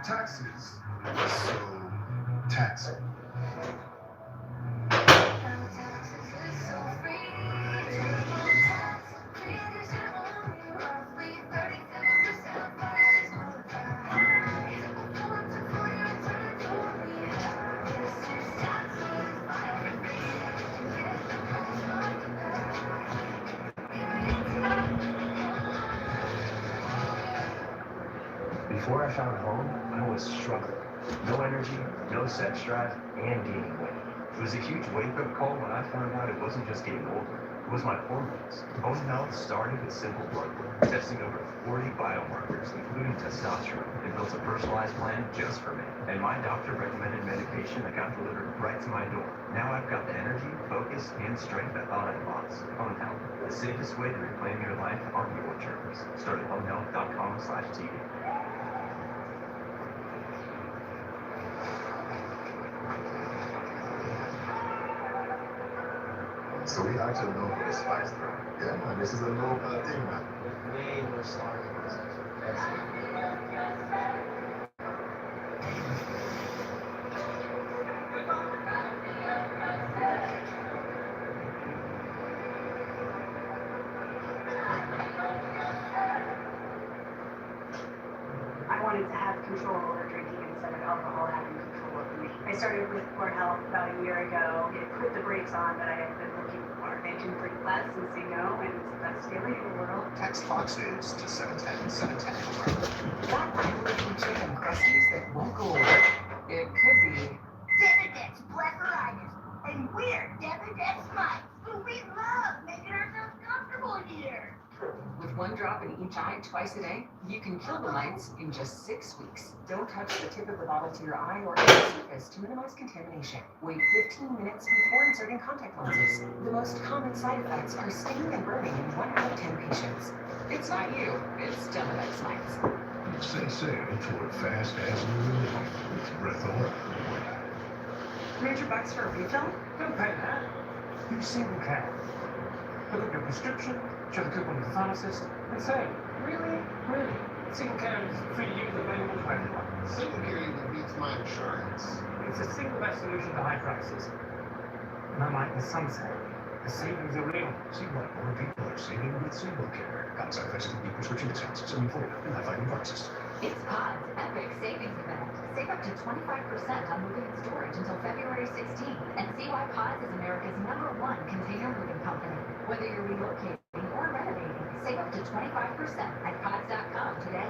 Taxes are so taxing. Before I found home, I was struggling. No energy, no sex drive, and gaining weight. It was a huge wake-up call when I found out it wasn't just getting older. It was my hormones. Bone Health started with simple blood work, testing over 40 biomarkers, including testosterone, and built a personalized plan just for me. And my doctor recommended medication that got delivered right to my door. Now I've got the energy, focus, and strength I thought I'd lost. Bone Health, the safest way to reclaim your life on your terms. Start at bonehealth.com/TV. So we actually know for the spice throw. Yeah, man, this is a low thing, man. Way more sorry. I wanted to have control over drinking instead of alcohol having control over me. I started with Core Health about a year ago. It put the brakes on that I had been looking for. I can drink less and say no, and it's the best feeling in the world. Text Foxes to 710 710. That Irish chicken crusties that won't go away. It could be Demodex blepharitis, and we're Demodex mites, who we love making ourselves comfortable here. with 1 drop in each eye twice a day, you can kill the mites in just 6 weeks. Don't touch the tip of the bottle to your eye or any surface to minimize contamination. Wait 15 minutes before inserting contact lenses. The most common side effects are stinging and burning in 1 out of 10 patients. It's not you, it's Demodex mites. Set sail toward fast asthma relief with Breathora. $300 for a refill? Don't pay that. Use single cap. Look at your prescription, show the coupon to the pharmacist, and say, really? Really? Single care is free to use, available to everyone. Single care even beats my insurance. It's the single best solution to high prices. And unlike the some say, the savings are real. See why more people are saving with single care. Common side effects include prescription discounts, so move forward and high-fiving pharmacists. It's Pod's Epic Savings Event. Save up to 25% on moving and storage until February 16th, and see why Pods is America's #1 container moving company. Whether you're relocating or renovating, save up to 25% at pods.com today.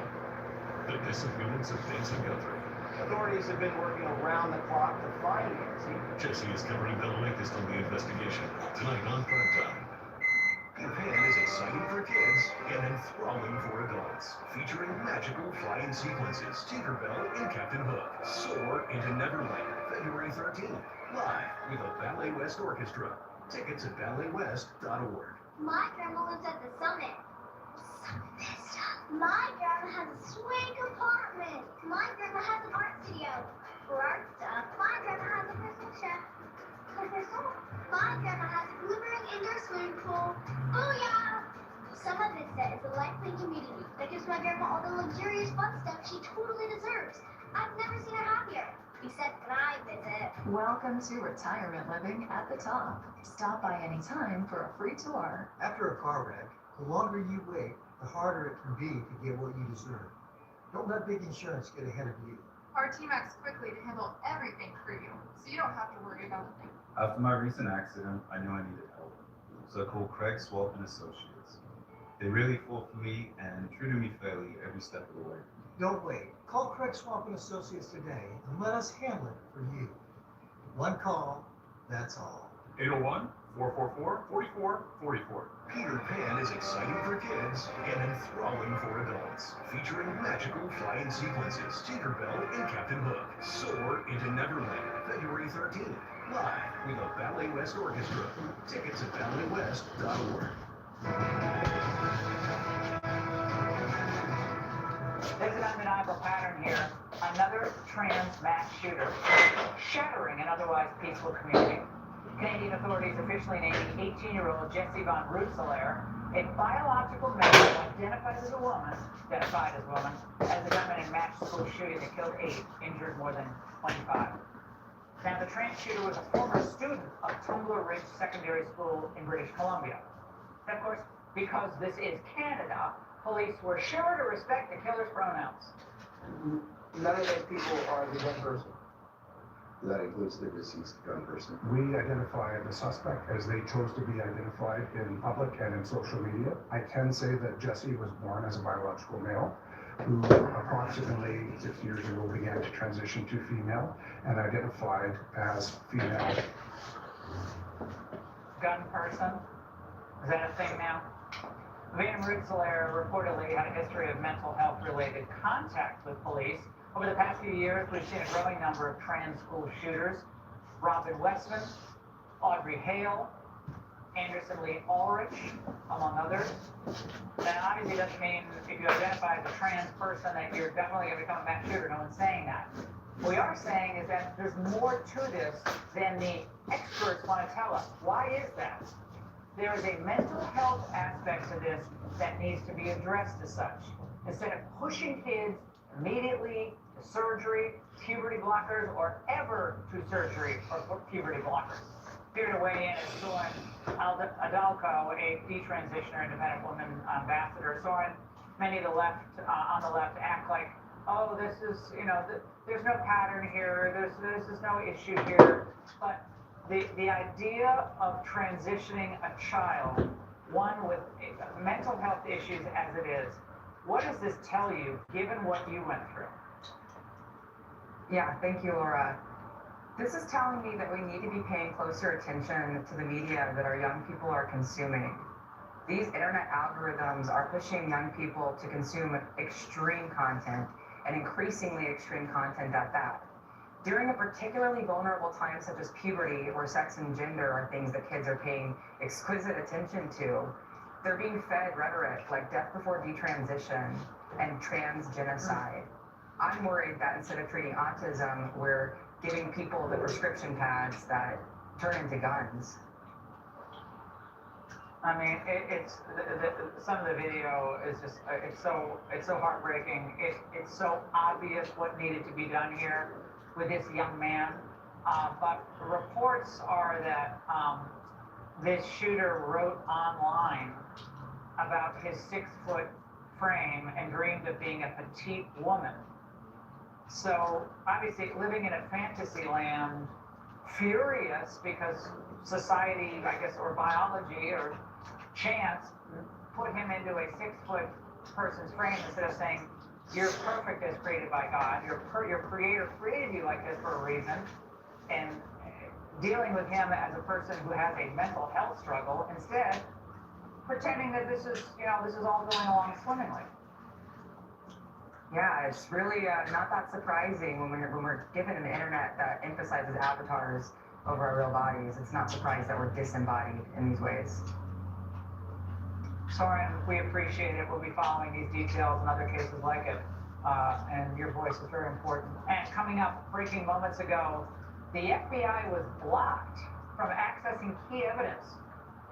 The disappearance of Nancy Guthrie. Authorities have been working around the clock to find Nancy. Jesse is covering the latest on the investigation tonight on Prime Time. Peter Pan is exciting for kids and enthralling for adults, featuring magical flying sequences. Tinkerbell and Captain Hook soar into Neverland, February 13th, live with a Ballet West Orchestra. Tickets at balletwest.org. My grandma lives at the Summit. My grandma has a swing apartment. My grandma has an art studio for art stuff. My grandma has a personal chef. My grandma has a glimmering indoor swimming pool. Booyah! Summer Vista is a life-free community that gives my grandma all the luxurious fun stuff she totally deserves. I've never seen her happier, except when I visit. Welcome to retirement living at the top. Stop by anytime for a free tour. After a car wreck, the longer you wait, the harder it can be to get what you deserve. Don't let big insurance get ahead of you. Our team acts quickly to handle everything for you, so you don't have to worry about a thing. After my recent accident, I knew I needed help, so I called Craig Swap and Associates. They really fought for me and treated me fairly every step of the way. Don't wait. Call Craig Swamp and Associates today and let us handle it for you. One call, that's all. 801-444-4444. Peter Pan is exciting for kids and enthralling for adults, featuring magical flying sequences. Tinkerbell and Captain Hook soar into Neverland, February 13th, live with a Ballet West Orchestra. Tickets at balletwest.org. There's an undeniable pattern here. Another trans mass shooter, shattering an otherwise peaceful community. Canadian authorities officially naming 18-year-old Jesse Van Rooselaar, a biological male who identified as a woman, as the gunman in match school shooting that killed 8, injured more than 25. Now, the trans shooter was a former student of Tumbler Ridge Secondary School in British Columbia. And of course, because this is Canada, police were sure to respect the killer's pronouns. None of those people are the gun person. That includes the deceased gun person. We identify the suspect as they chose to be identified in public and in social media. I can say that Jesse was born as a biological male who approximately 6 years ago began to transition to female and identified as female. Gun person? Is that a thing now? Van Rooselaar reportedly had a history of mental health related contact with police. Over the past few years, we've seen a growing number of trans school shooters. Robin Westman, Audrey Hale, Anderson Lee Ulrich, among others. That obviously doesn't mean if you identify as a trans person that you're definitely going to become a mass shooter. No one's saying that. What we are saying is that there's more to this than the experts want to tell us. Why is that? There is a mental health aspect to this that needs to be addressed as such. Instead of pushing kids immediately to surgery, puberty blockers, or ever to surgery or puberty blockers. Here to weigh in is Soren Adalco, a detransitioner independent woman ambassador. Soren, many of the left, on the left act like, oh, this is, there's no pattern here, this is no issue here. But the idea of transitioning a child, one with mental health issues as it is, what does this tell you, given what you went through? Yeah, thank you, Laura. This is telling me that we need to be paying closer attention to the media that our young people are consuming. These internet algorithms are pushing young people to consume extreme content, and increasingly extreme content at that. During a particularly vulnerable time such as puberty, where sex and gender are things that kids are paying exquisite attention to, they're being fed rhetoric like death before detransition and trans genocide. I'm worried that instead of treating autism, we're giving people the prescription pads that turn into guns. I mean, some of the video is just it's so heartbreaking. It's so obvious what needed to be done here with this young man. But reports are that this shooter wrote online about his 6-foot frame and dreamed of being a petite woman. So obviously living in a fantasy land, furious because society, I guess, or biology or chance put him into a 6-foot person's frame instead of saying, you're perfect as created by God. Your creator created you like this for a reason. And dealing with him as a person who has a mental health struggle, instead pretending that this is all going along swimmingly. Yeah, it's really not that surprising when we're given an internet that emphasizes avatars over our real bodies. It's not surprising that we're disembodied in these ways. Soren, we appreciate it. We'll be following these details and other cases like it. And your voice is very important. And coming up, breaking moments ago, the FBI was blocked from accessing key evidence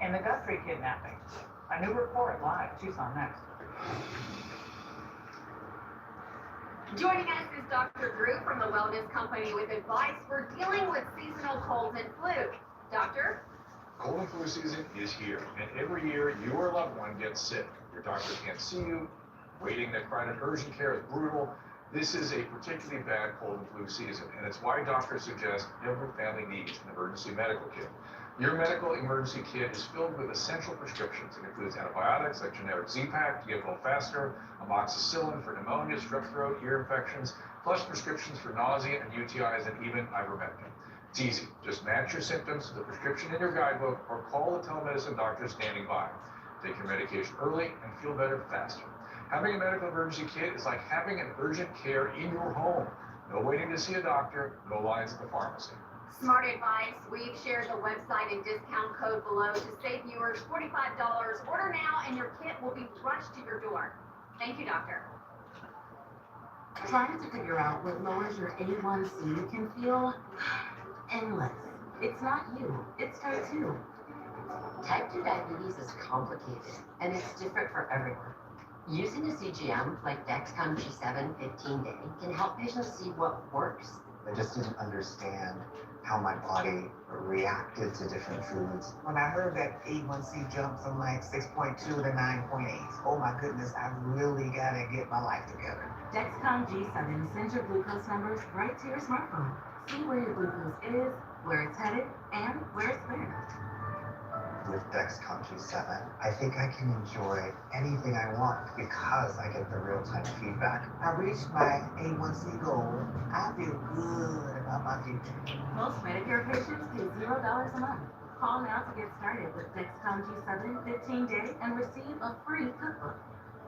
in the Guthrie kidnapping. A new report live. Tucson next. Joining us is Dr. Drew from the Wellness Company with advice for dealing with seasonal colds and flu. Doctor? Cold and flu season is here, and every year your loved one gets sick. Your doctor can't see you. Waiting in crowded urgent care is brutal. This is a particularly bad cold and flu season, and it's why doctors suggest every family needs an emergency medical kit. Your medical emergency kit is filled with essential prescriptions. It includes antibiotics like generic Z-Pak to get well faster, amoxicillin for pneumonia, strep throat, ear infections, plus prescriptions for nausea and UTIs, and even ivermectin. It's easy. Just match your symptoms to the prescription in your guidebook or call the telemedicine doctor standing by. Take your medication early and feel better faster. Having a medical emergency kit is like having an urgent care in your home. No waiting to see a doctor, no lines at the pharmacy. Smart advice. We've shared the website and discount code below to save viewers $45. Order now and your kit will be rushed to your door. Thank you, doctor. Trying to figure out what lowers your A1C can feel endless. It's not you, it's type 2. Type 2 diabetes is complicated, and it's different for everyone. Using a CGM like Dexcom G7 15-day can help patients see what works. I just didn't understand how my body reacted to different foods. When I heard that A1C jumped from like 6.2 to 9.8, oh my goodness, I really gotta get my life together. Dexcom G7 sends your glucose numbers right to your smartphone. See where your glucose is, where it's headed, and where it's been. With Dexcom G7, I think I can enjoy anything I want because I get the real-time feedback. I reached my A1C goal. I feel good about my future. Most Medicare patients pay $0 a month. Call now to get started with Dexcom G7 15-day and receive a free cookbook.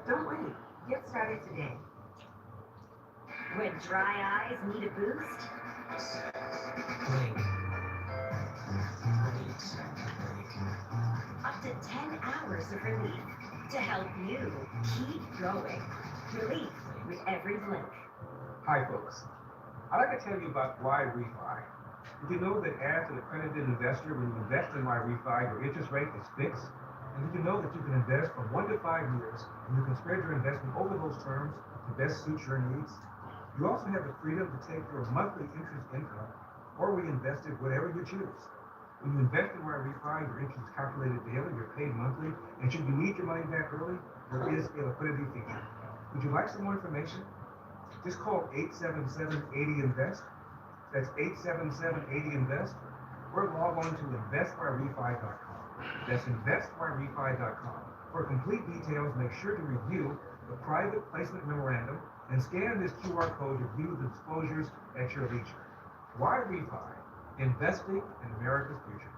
Don't wait. Get started today. When dry eyes need a boost? Up to 10 hours of relief to help you keep going. Relief with every blink. Hi folks, I'd like to tell you about Y-Refi. Did you know that as an accredited investor, when you invest in Y-Refi, your interest rate is fixed? And did you know that you can invest from 1 to 5 years and you can spread your investment over those terms to best suit your needs? You also have the freedom to take your monthly interest income or reinvest it whatever you choose. When you invest in Y-Refi, your interest is calculated daily, you're paid monthly, and should you need your money back early, there is a liquidity feature. Would you like some more information? Just call 877-80-INVEST. That's 877-80-INVEST. Or log on to investyrefi.com. That's investyrefi.com. For complete details, make sure to review the private placement memorandum and scan this QR code to view the disclosures at your leisure. Y-Refi, investing in America's future.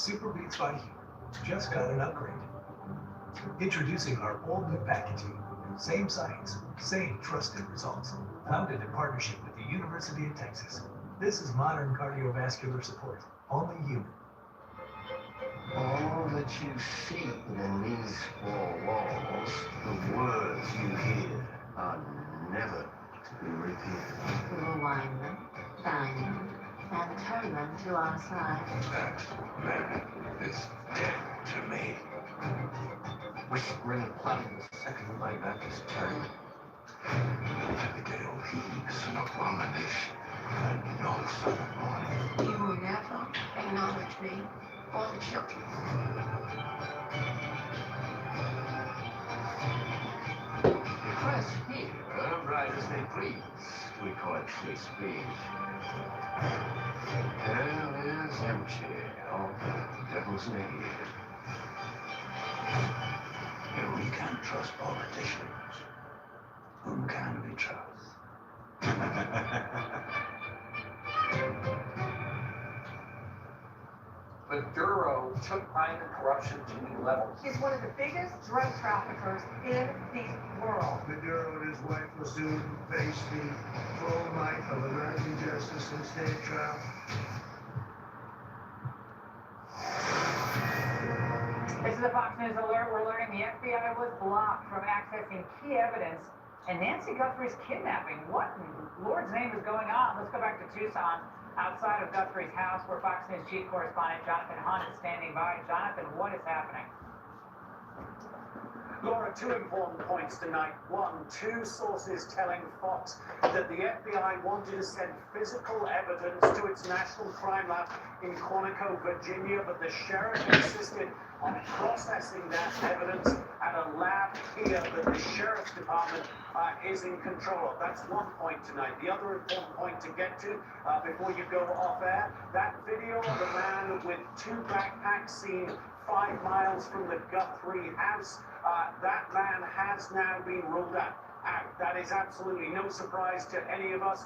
Super Beats by You just got an upgrade. Introducing our all-new packaging. Same science, same trusted results. Founded in partnership with the University of Texas. This is modern cardiovascular support. Only human. All that you see within these four walls, the words you hear, are never to be repeated. We will wind them, dine them, and turn them to our side. That man is dead to me. Whispering and plotting the second my back is turned. Abigail, he's an abomination, and no son of mine. You will never acknowledge me or the children. Press here, right as they please. We call it free speech. Hell is empty. All the devil's naked. And we can't trust politicians. Whom can we trust? Maduro took crime and corruption to new levels. He's one of the biggest drug traffickers in the world. Maduro and his wife will soon face the full might of American justice and state trial. This is a Fox News alert. We're learning the FBI was blocked from accessing key evidence in Nancy Guthrie's kidnapping. What in Lord's name is going on? Let's go back to Tucson, outside of Guthrie's house, where Fox News chief correspondent Jonathan Hunt is standing by. Jonathan, what is happening? Laura, two important points tonight. One, two sources telling Fox that the FBI wanted to send physical evidence to its National Crime Lab in Quantico, Virginia, but the sheriff insisted on processing that evidence at a lab here that the sheriff's department is in control of. That's one point tonight. The other important point to get to before you go off air, that video of the man with two backpacks seen 5 miles from the Guthrie house, that man has now been ruled out. That is absolutely no surprise to any of us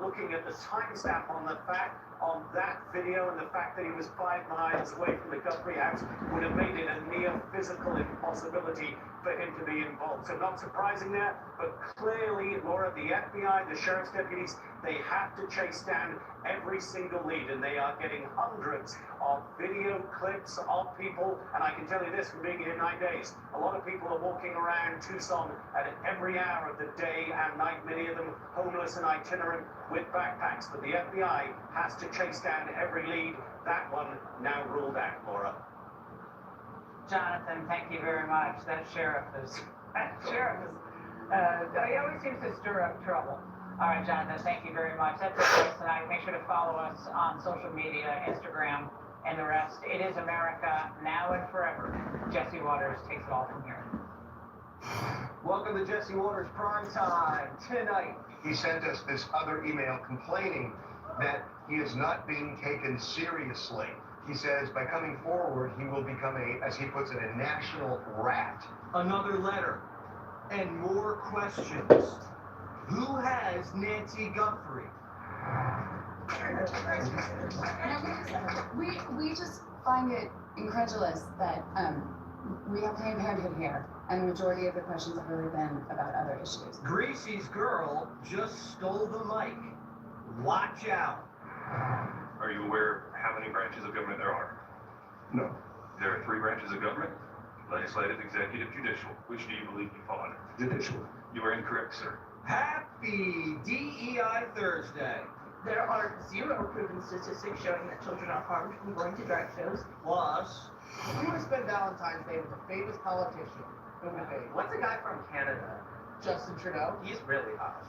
looking at the timestamp on the fact on that video, and the fact that he was 5 miles away from the Guthrie house would have made it a near physical impossibility for him to be involved. So not surprising there, but clearly, Laura, the FBI, the sheriff's deputies, they have to chase down every single lead, and they are getting hundreds of video clips of people. And I can tell you this from being here 9 days, a lot of people are walking around Tucson at every hour of the day and night, many of them homeless and itinerant with backpacks. But the FBI has to chase down every lead. That one now ruled out, Laura. Jonathan, thank you very much. That sheriff is, he always seems to stir up trouble. All right, Jonathan, thank you very much. That's it for us tonight. Make sure to follow us on social media, Instagram, and the rest. It is America, now and forever. Jesse Waters takes it all from here. Welcome to Jesse Waters Prime Time tonight. He sent us this other email complaining that he is not being taken seriously. He says by coming forward, he will become a, as he puts it, a national rat. Another letter and more questions. Who has Nancy Guthrie? We just find it incredulous that we have Planned Parenthood here, and the majority of the questions have really been about other issues. Greasy's girl just stole the mic. Watch out. Are you aware how many branches of government there are? No. There are 3 branches of government: legislative, executive, judicial. Which do you believe you fall under? Judicial. You are incorrect, sir. Happy DEI Thursday. There are 0 proven statistics showing that children are harmed from going to drag shows. Plus, we would spend Valentine's Day with a famous politician. Who would be? What's a guy from Canada? Justin Trudeau. He's really hot.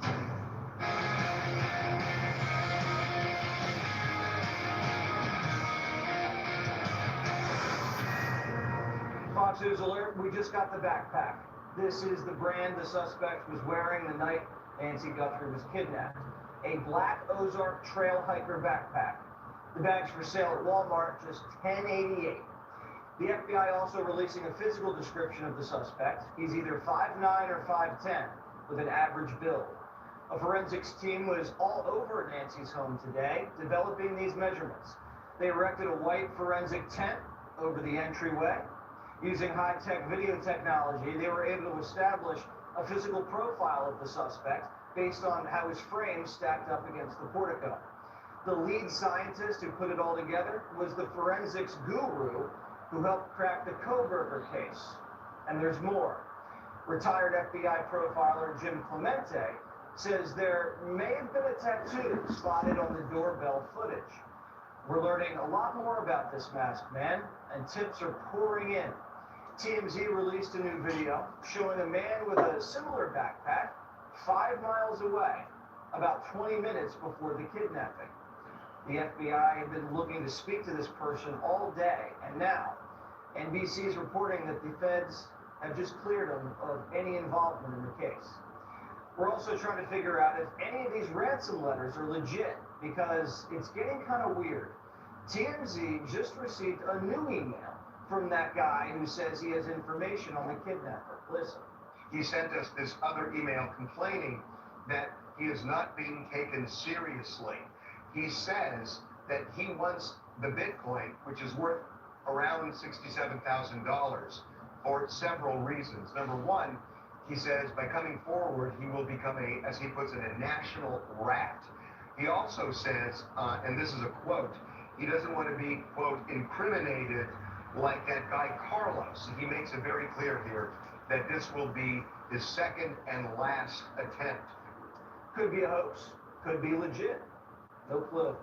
Fox News alert, we just got the backpack. This is the brand the suspect was wearing the night Nancy Guthrie was kidnapped. A black Ozark trail hiker backpack. The bag's for sale at Walmart, just $10.88. The FBI also releasing a physical description of the suspect. He's either 5'9" or 5'10", with an average build. A forensics team was all over Nancy's home today, developing these measurements. They erected a white forensic tent over the entryway. Using high-tech video technology, they were able to establish a physical profile of the suspect based on how his frame stacked up against the portico. The lead scientist who put it all together was the forensics guru who helped crack the Kohberger case. And there's more. Retired FBI profiler Jim Clemente says there may have been a tattoo spotted on the doorbell footage. We're learning a lot more about this masked man, and tips are pouring in. TMZ released a new video showing a man with a similar backpack 5 miles away, about 20 minutes before the kidnapping. The FBI had been looking to speak to this person all day, and now NBC is reporting that the feds have just cleared him of any involvement in the case. We're also trying to figure out if any of these ransom letters are legit, because it's getting kind of weird. TMZ just received a new email from that guy who says he has information on the kidnapper. Listen. He sent us this other email complaining that he is not being taken seriously. He says that he wants the Bitcoin, which is worth around $67,000, for several reasons. Number one, he says by coming forward, he will become a, as he puts it, a national rat. He also says, and this is a quote, he doesn't want to be, quote, incriminated like that guy Carlos. He makes it very clear here that this will be his second and last attempt. Could be a hoax, could be legit. No clue.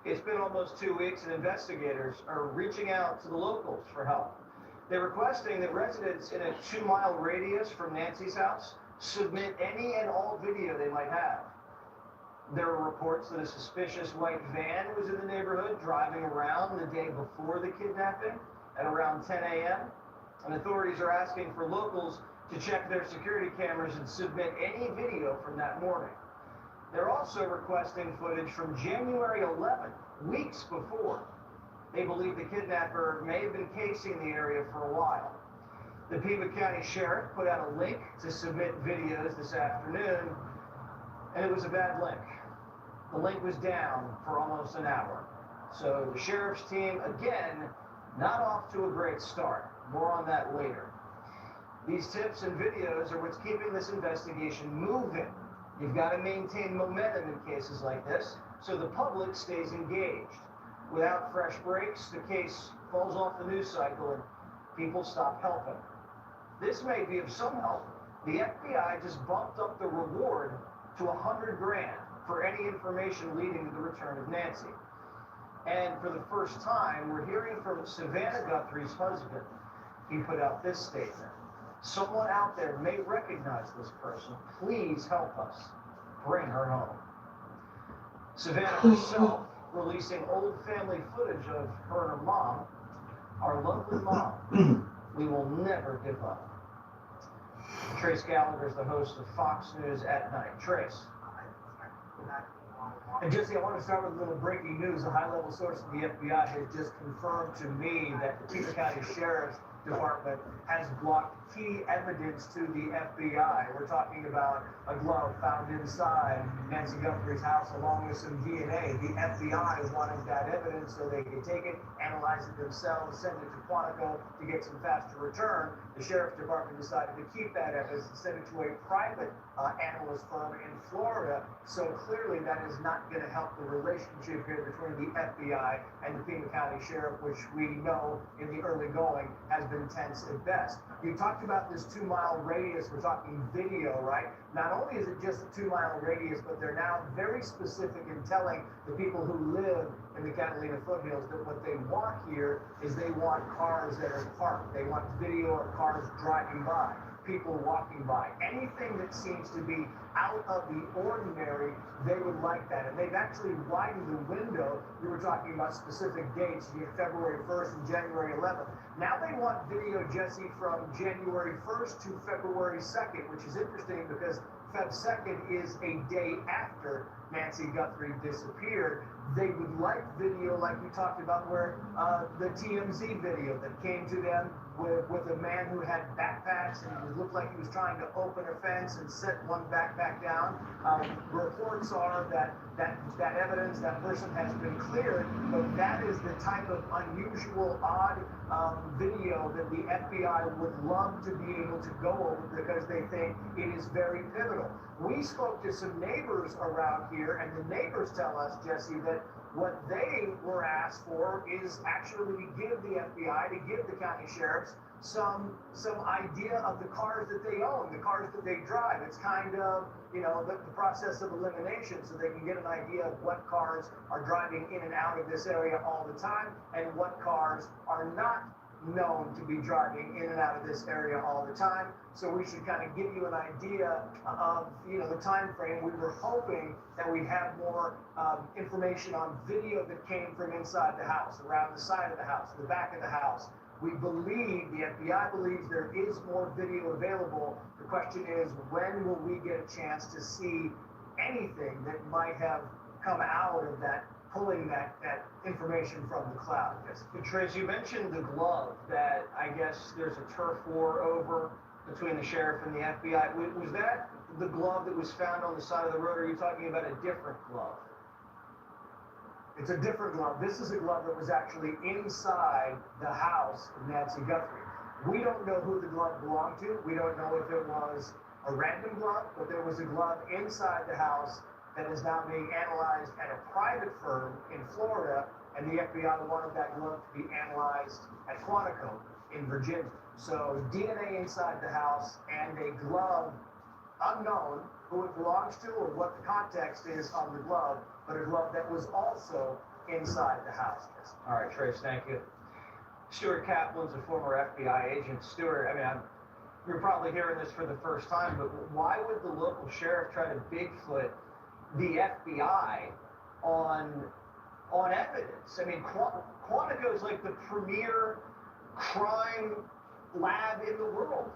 It's been almost 2 weeks and investigators are reaching out to the locals for help. They're requesting that residents in a 2-mile radius from Nancy's house submit any and all video they might have. There are reports that a suspicious white van was in the neighborhood driving around the day before the kidnapping at around 10 a.m. And authorities are asking for locals to check their security cameras and submit any video from that morning. They're also requesting footage from January 11, weeks before. They believe the kidnapper may have been casing the area for a while. The Pima County Sheriff put out a link to submit videos this afternoon, and it was a bad link. The link was down for almost an hour. So the sheriff's team, again, not off to a great start. More on that later. These tips and videos are what's keeping this investigation moving. You've got to maintain momentum in cases like this so the public stays engaged. Without fresh breaks, the case falls off the news cycle and people stop helping. This may be of some help. The FBI just bumped up the reward to $100 grand for any information leading to the return of Nancy. And for the first time, we're hearing from Savannah Guthrie's husband. He put out this statement. Someone out there may recognize this person. Please help us. Bring her home. Savannah herself releasing old family footage of her and her mom. Our lovely mom. We will never give up. Trace Gallagher is the host of Fox News at Night. Trace. And Jesse, I want to start with a little breaking news. A high-level source of the FBI has just confirmed to me that the Pima County Sheriff's Department has blocked key evidence to the FBI. We're talking about a glove found inside Nancy Guthrie's house along with some DNA. The FBI wanted that evidence so they could take it, analyze it themselves, send it to Quantico to get some faster return. The Sheriff's Department decided to keep that evidence and send it to a private analyst firm in Florida. So clearly that is not going to help the relationship here between the FBI and the Pima County Sheriff, which we know in the early going has been tense at best. You talked about this 2-mile radius. We're talking video, right? Not only is it just a 2-mile radius, but they're now very specific in telling the people who live in the Catalina foothills that what they want here is they want cars that are parked. They want video of cars driving by, people walking by. Anything that seems to be out of the ordinary, they would like that. And they've actually widened the window. We were talking about specific dates, February 1st and January 11th. Now they want video, Jesse, from January 1st to February 2nd, which is interesting because Feb 2nd is a day after Nancy Guthrie disappeared. They would like video like you talked about, where the TMZ video that came to them with a man who had backpacks and it looked like he was trying to open a fence and set one backpack down. Reports are that evidence, that person has been cleared, but that is the type of unusual, odd video that the FBI would love to be able to go over because they think it is very pivotal. We spoke to some neighbors around here, and the neighbors tell us, Jesse, that what they were asked for is actually to give the FBI, to give the county sheriffs some idea of the cars that they own, the cars that they drive. It's kind of, you know, the process of elimination, so they can get an idea of what cars are driving in and out of this area all the time and what cars are not known to be driving in and out of this area all the time. So we should kind of give you an idea of, you know, the time frame. We were hoping that we'd have more information on video that came from inside the house, around the side of the house, the back of the house. We believe, the FBI believes, there is more video available. The question is, when will we get a chance to see anything that might have come out of that, pulling that information from the cloud? Yes. Trace, you mentioned the glove that I guess there's a turf war over between the sheriff and the FBI. Was that the glove that was found on the side of the road, or are you talking about a different glove? It's a different glove. This is a glove that was actually inside the house of Nancy Guthrie. We don't know who the glove belonged to. We don't know if it was a random glove, but there was a glove inside the house that is now being analyzed at a private firm in Florida, and the FBI wanted that glove to be analyzed at Quantico in Virginia. So DNA inside the house and a glove unknown who it belongs to or what the context is on the glove, but a glove that was also inside the house. All right, Trace, thank you. Stuart Kaplan's a former FBI agent. Stuart, I mean, you're probably hearing this for the first time, but why would the local sheriff try to Bigfoot the FBI on evidence? I mean, Quantico is like the premier crime lab in the world.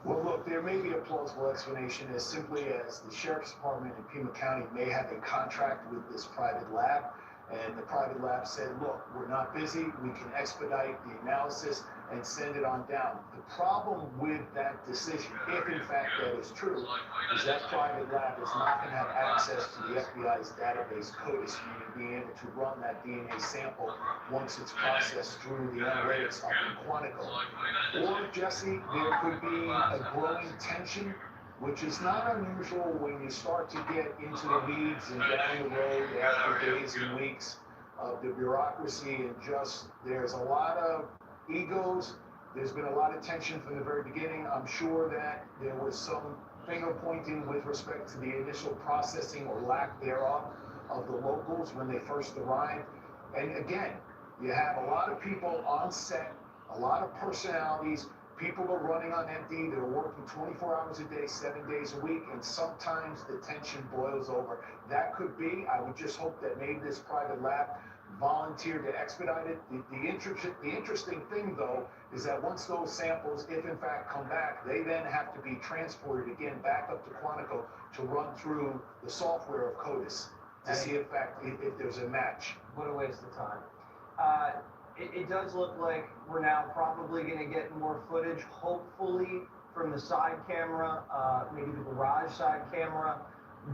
Well, look, there may be a plausible explanation as simply as the Sheriff's Department in Pima County may have a contract with this private lab, and the private lab said, look, we're not busy, we can expedite the analysis and send it on down. The problem with that decision, if in fact that is true, is that private lab is not going to have access to the FBI's database CODIS, meaning being able to run that DNA sample once it's processed through the analytics up in Quantico. Or, Jesse, there could be a growing tension, which is not unusual when you start to get into the weeds and down the road after days and weeks of the bureaucracy, and just there's a lot of egos. There's been a lot of tension from the very beginning. I'm sure that there was some finger pointing with respect to the initial processing or lack thereof of the locals when they first arrived. And again, you have a lot of people on set, a lot of personalities. People are running on empty. They're working 24 hours a day, 7 days a week, and sometimes the tension boils over. That could be. I would just hope that maybe this private lab volunteered to expedite it. The interesting thing, though, is that once those samples, if in fact come back, they then have to be transported again back up to Quantico to run through the software of CODIS to see if there's a match. What a waste of time. It does look like we're now probably going to get more footage, hopefully, from the side camera, maybe the garage side camera.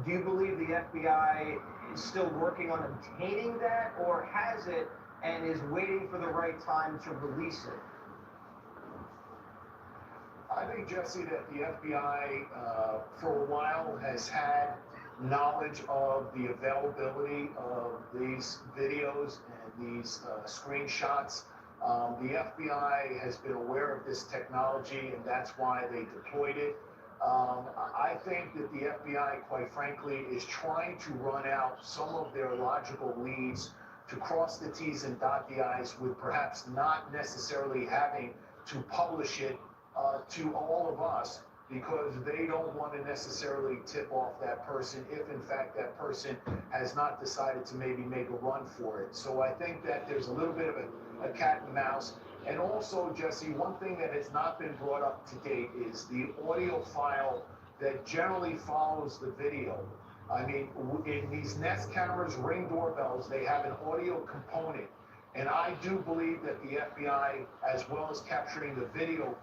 Do you believe the FBI is still working on obtaining that, or has it and is waiting for the right time to release it? I think, Jesse, that the FBI for a while has had knowledge of the availability of these videos and these screenshots. The FBI has been aware of this technology, and that's why they deployed it. I think that the FBI, quite frankly, is trying to run out some of their logical leads to cross the T's and dot the I's, with perhaps not necessarily having to publish it to all of us, because they don't want to necessarily tip off that person if in fact that person has not decided to maybe make a run for it. So I think that there's a little bit of a cat and mouse. And also, Jesse, one thing that has not been brought up to date is the audio file that generally follows the video. I mean, in these Nest cameras, Ring doorbells, they have an audio component. And I do believe that the FBI, as well as capturing the video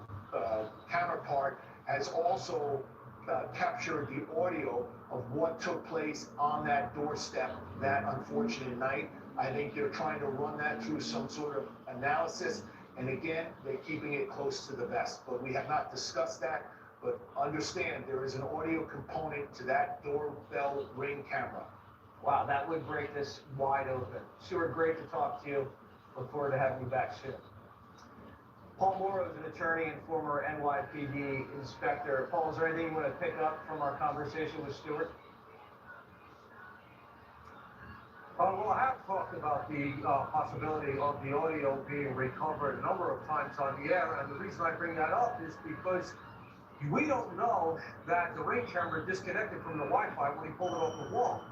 counterpart, has also captured the audio of what took place on that doorstep that unfortunate night. I think they're trying to run that through some sort of analysis. And again, they're keeping it close to the vest. But we have not discussed that. But understand, there is an audio component to that doorbell Ring camera. Wow, that would break this wide open. Stuart, great to talk to you. Look forward to having you back soon. Paul Morrow is an attorney and former NYPD inspector. Paul, is there anything you want to pick up from our conversation with Stuart? Well, I have talked about the possibility of the audio being recovered a number of times on the air, and the reason I bring that up is because we don't know that the Ring camera disconnected from the Wi-Fi when he pulled it off the wall.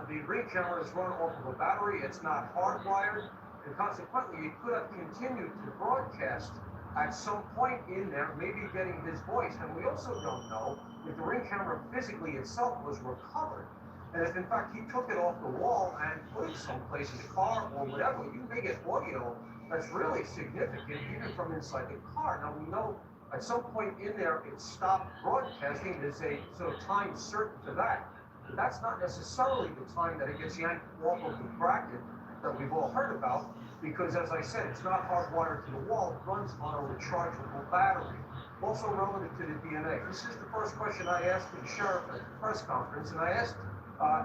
The Ring camera is run off of a battery, it's not hardwired, and consequently it could have continued to broadcast at some point in there, maybe getting his voice. And we also don't know if the Ring camera physically itself was recovered. And if in fact he took it off the wall and put it someplace in the car or whatever, you may get audio that's really significant even from inside the car. Now we know at some point in there it stopped broadcasting. There's a sort of time certain to that. But that's not necessarily the time that it gets yanked off of the bracket that we've all heard about, because as I said, it's not hardwired to the wall, it runs on a rechargeable battery. Also relative to the DNA, this is the first question I asked the sheriff at the press conference, and I asked,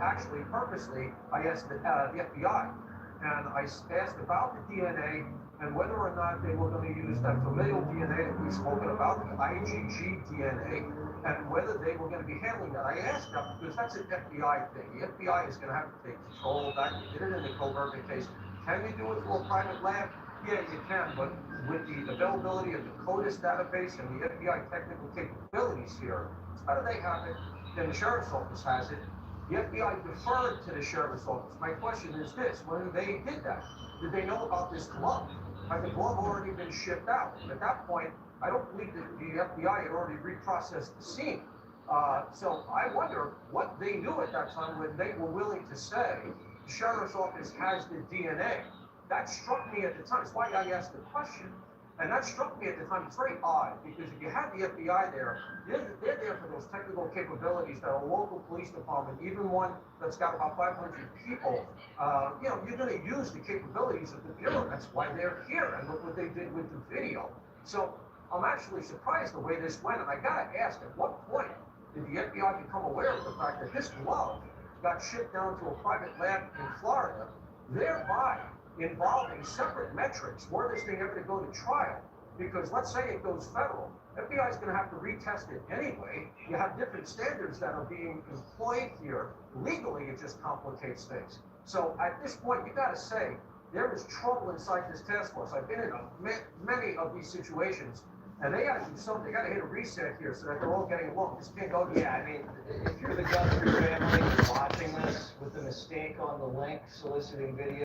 actually purposely, I asked the FBI, and I asked about the DNA and whether or not they were going to use that familial DNA that we've spoken about, the IgG DNA, and whether they were going to be handling that. I asked that because that's an FBI thing. The FBI is going to have to take control of that. We did it in the Coburger case. Can you do it through a private lab? Yeah, you can, but with the availability of the CODIS database and the FBI technical capabilities here, how do they have it? Then the sheriff's office has it. The FBI deferred to the sheriff's office. My question is this: when they did that, did they know about this glove? Had the glove already been shipped out? At that point, I don't believe that the FBI had already reprocessed the scene. So I wonder what they knew at that time when they were willing to say the sheriff's office has the DNA. That struck me at the time. That's why I asked the question. And that struck me at the time. It's very odd, because if you have the FBI there, they're there for those technical capabilities that a local police department, even one that's got about 500 people, you're going to use the capabilities of the Bureau. That's why they're here. And look what they did with the video. So I'm actually surprised the way this went. And I got to ask, at what point did the FBI become aware of the fact that this glove got shipped down to a private lab in Florida, thereby involving separate metrics were this thing ever to go to trial? Because let's say it goes federal, FBI is going to have to retest it anyway. You have different standards that are being employed here. Legally, it just complicates things. So at this point, you got to say there is trouble inside this task force. I've been in many of these situations, and they got to do something. They got to hit a reset here so that they're all getting along. This can't go. Yeah, I mean, if you're the Guthrie family watching this with a mistake on the link soliciting video.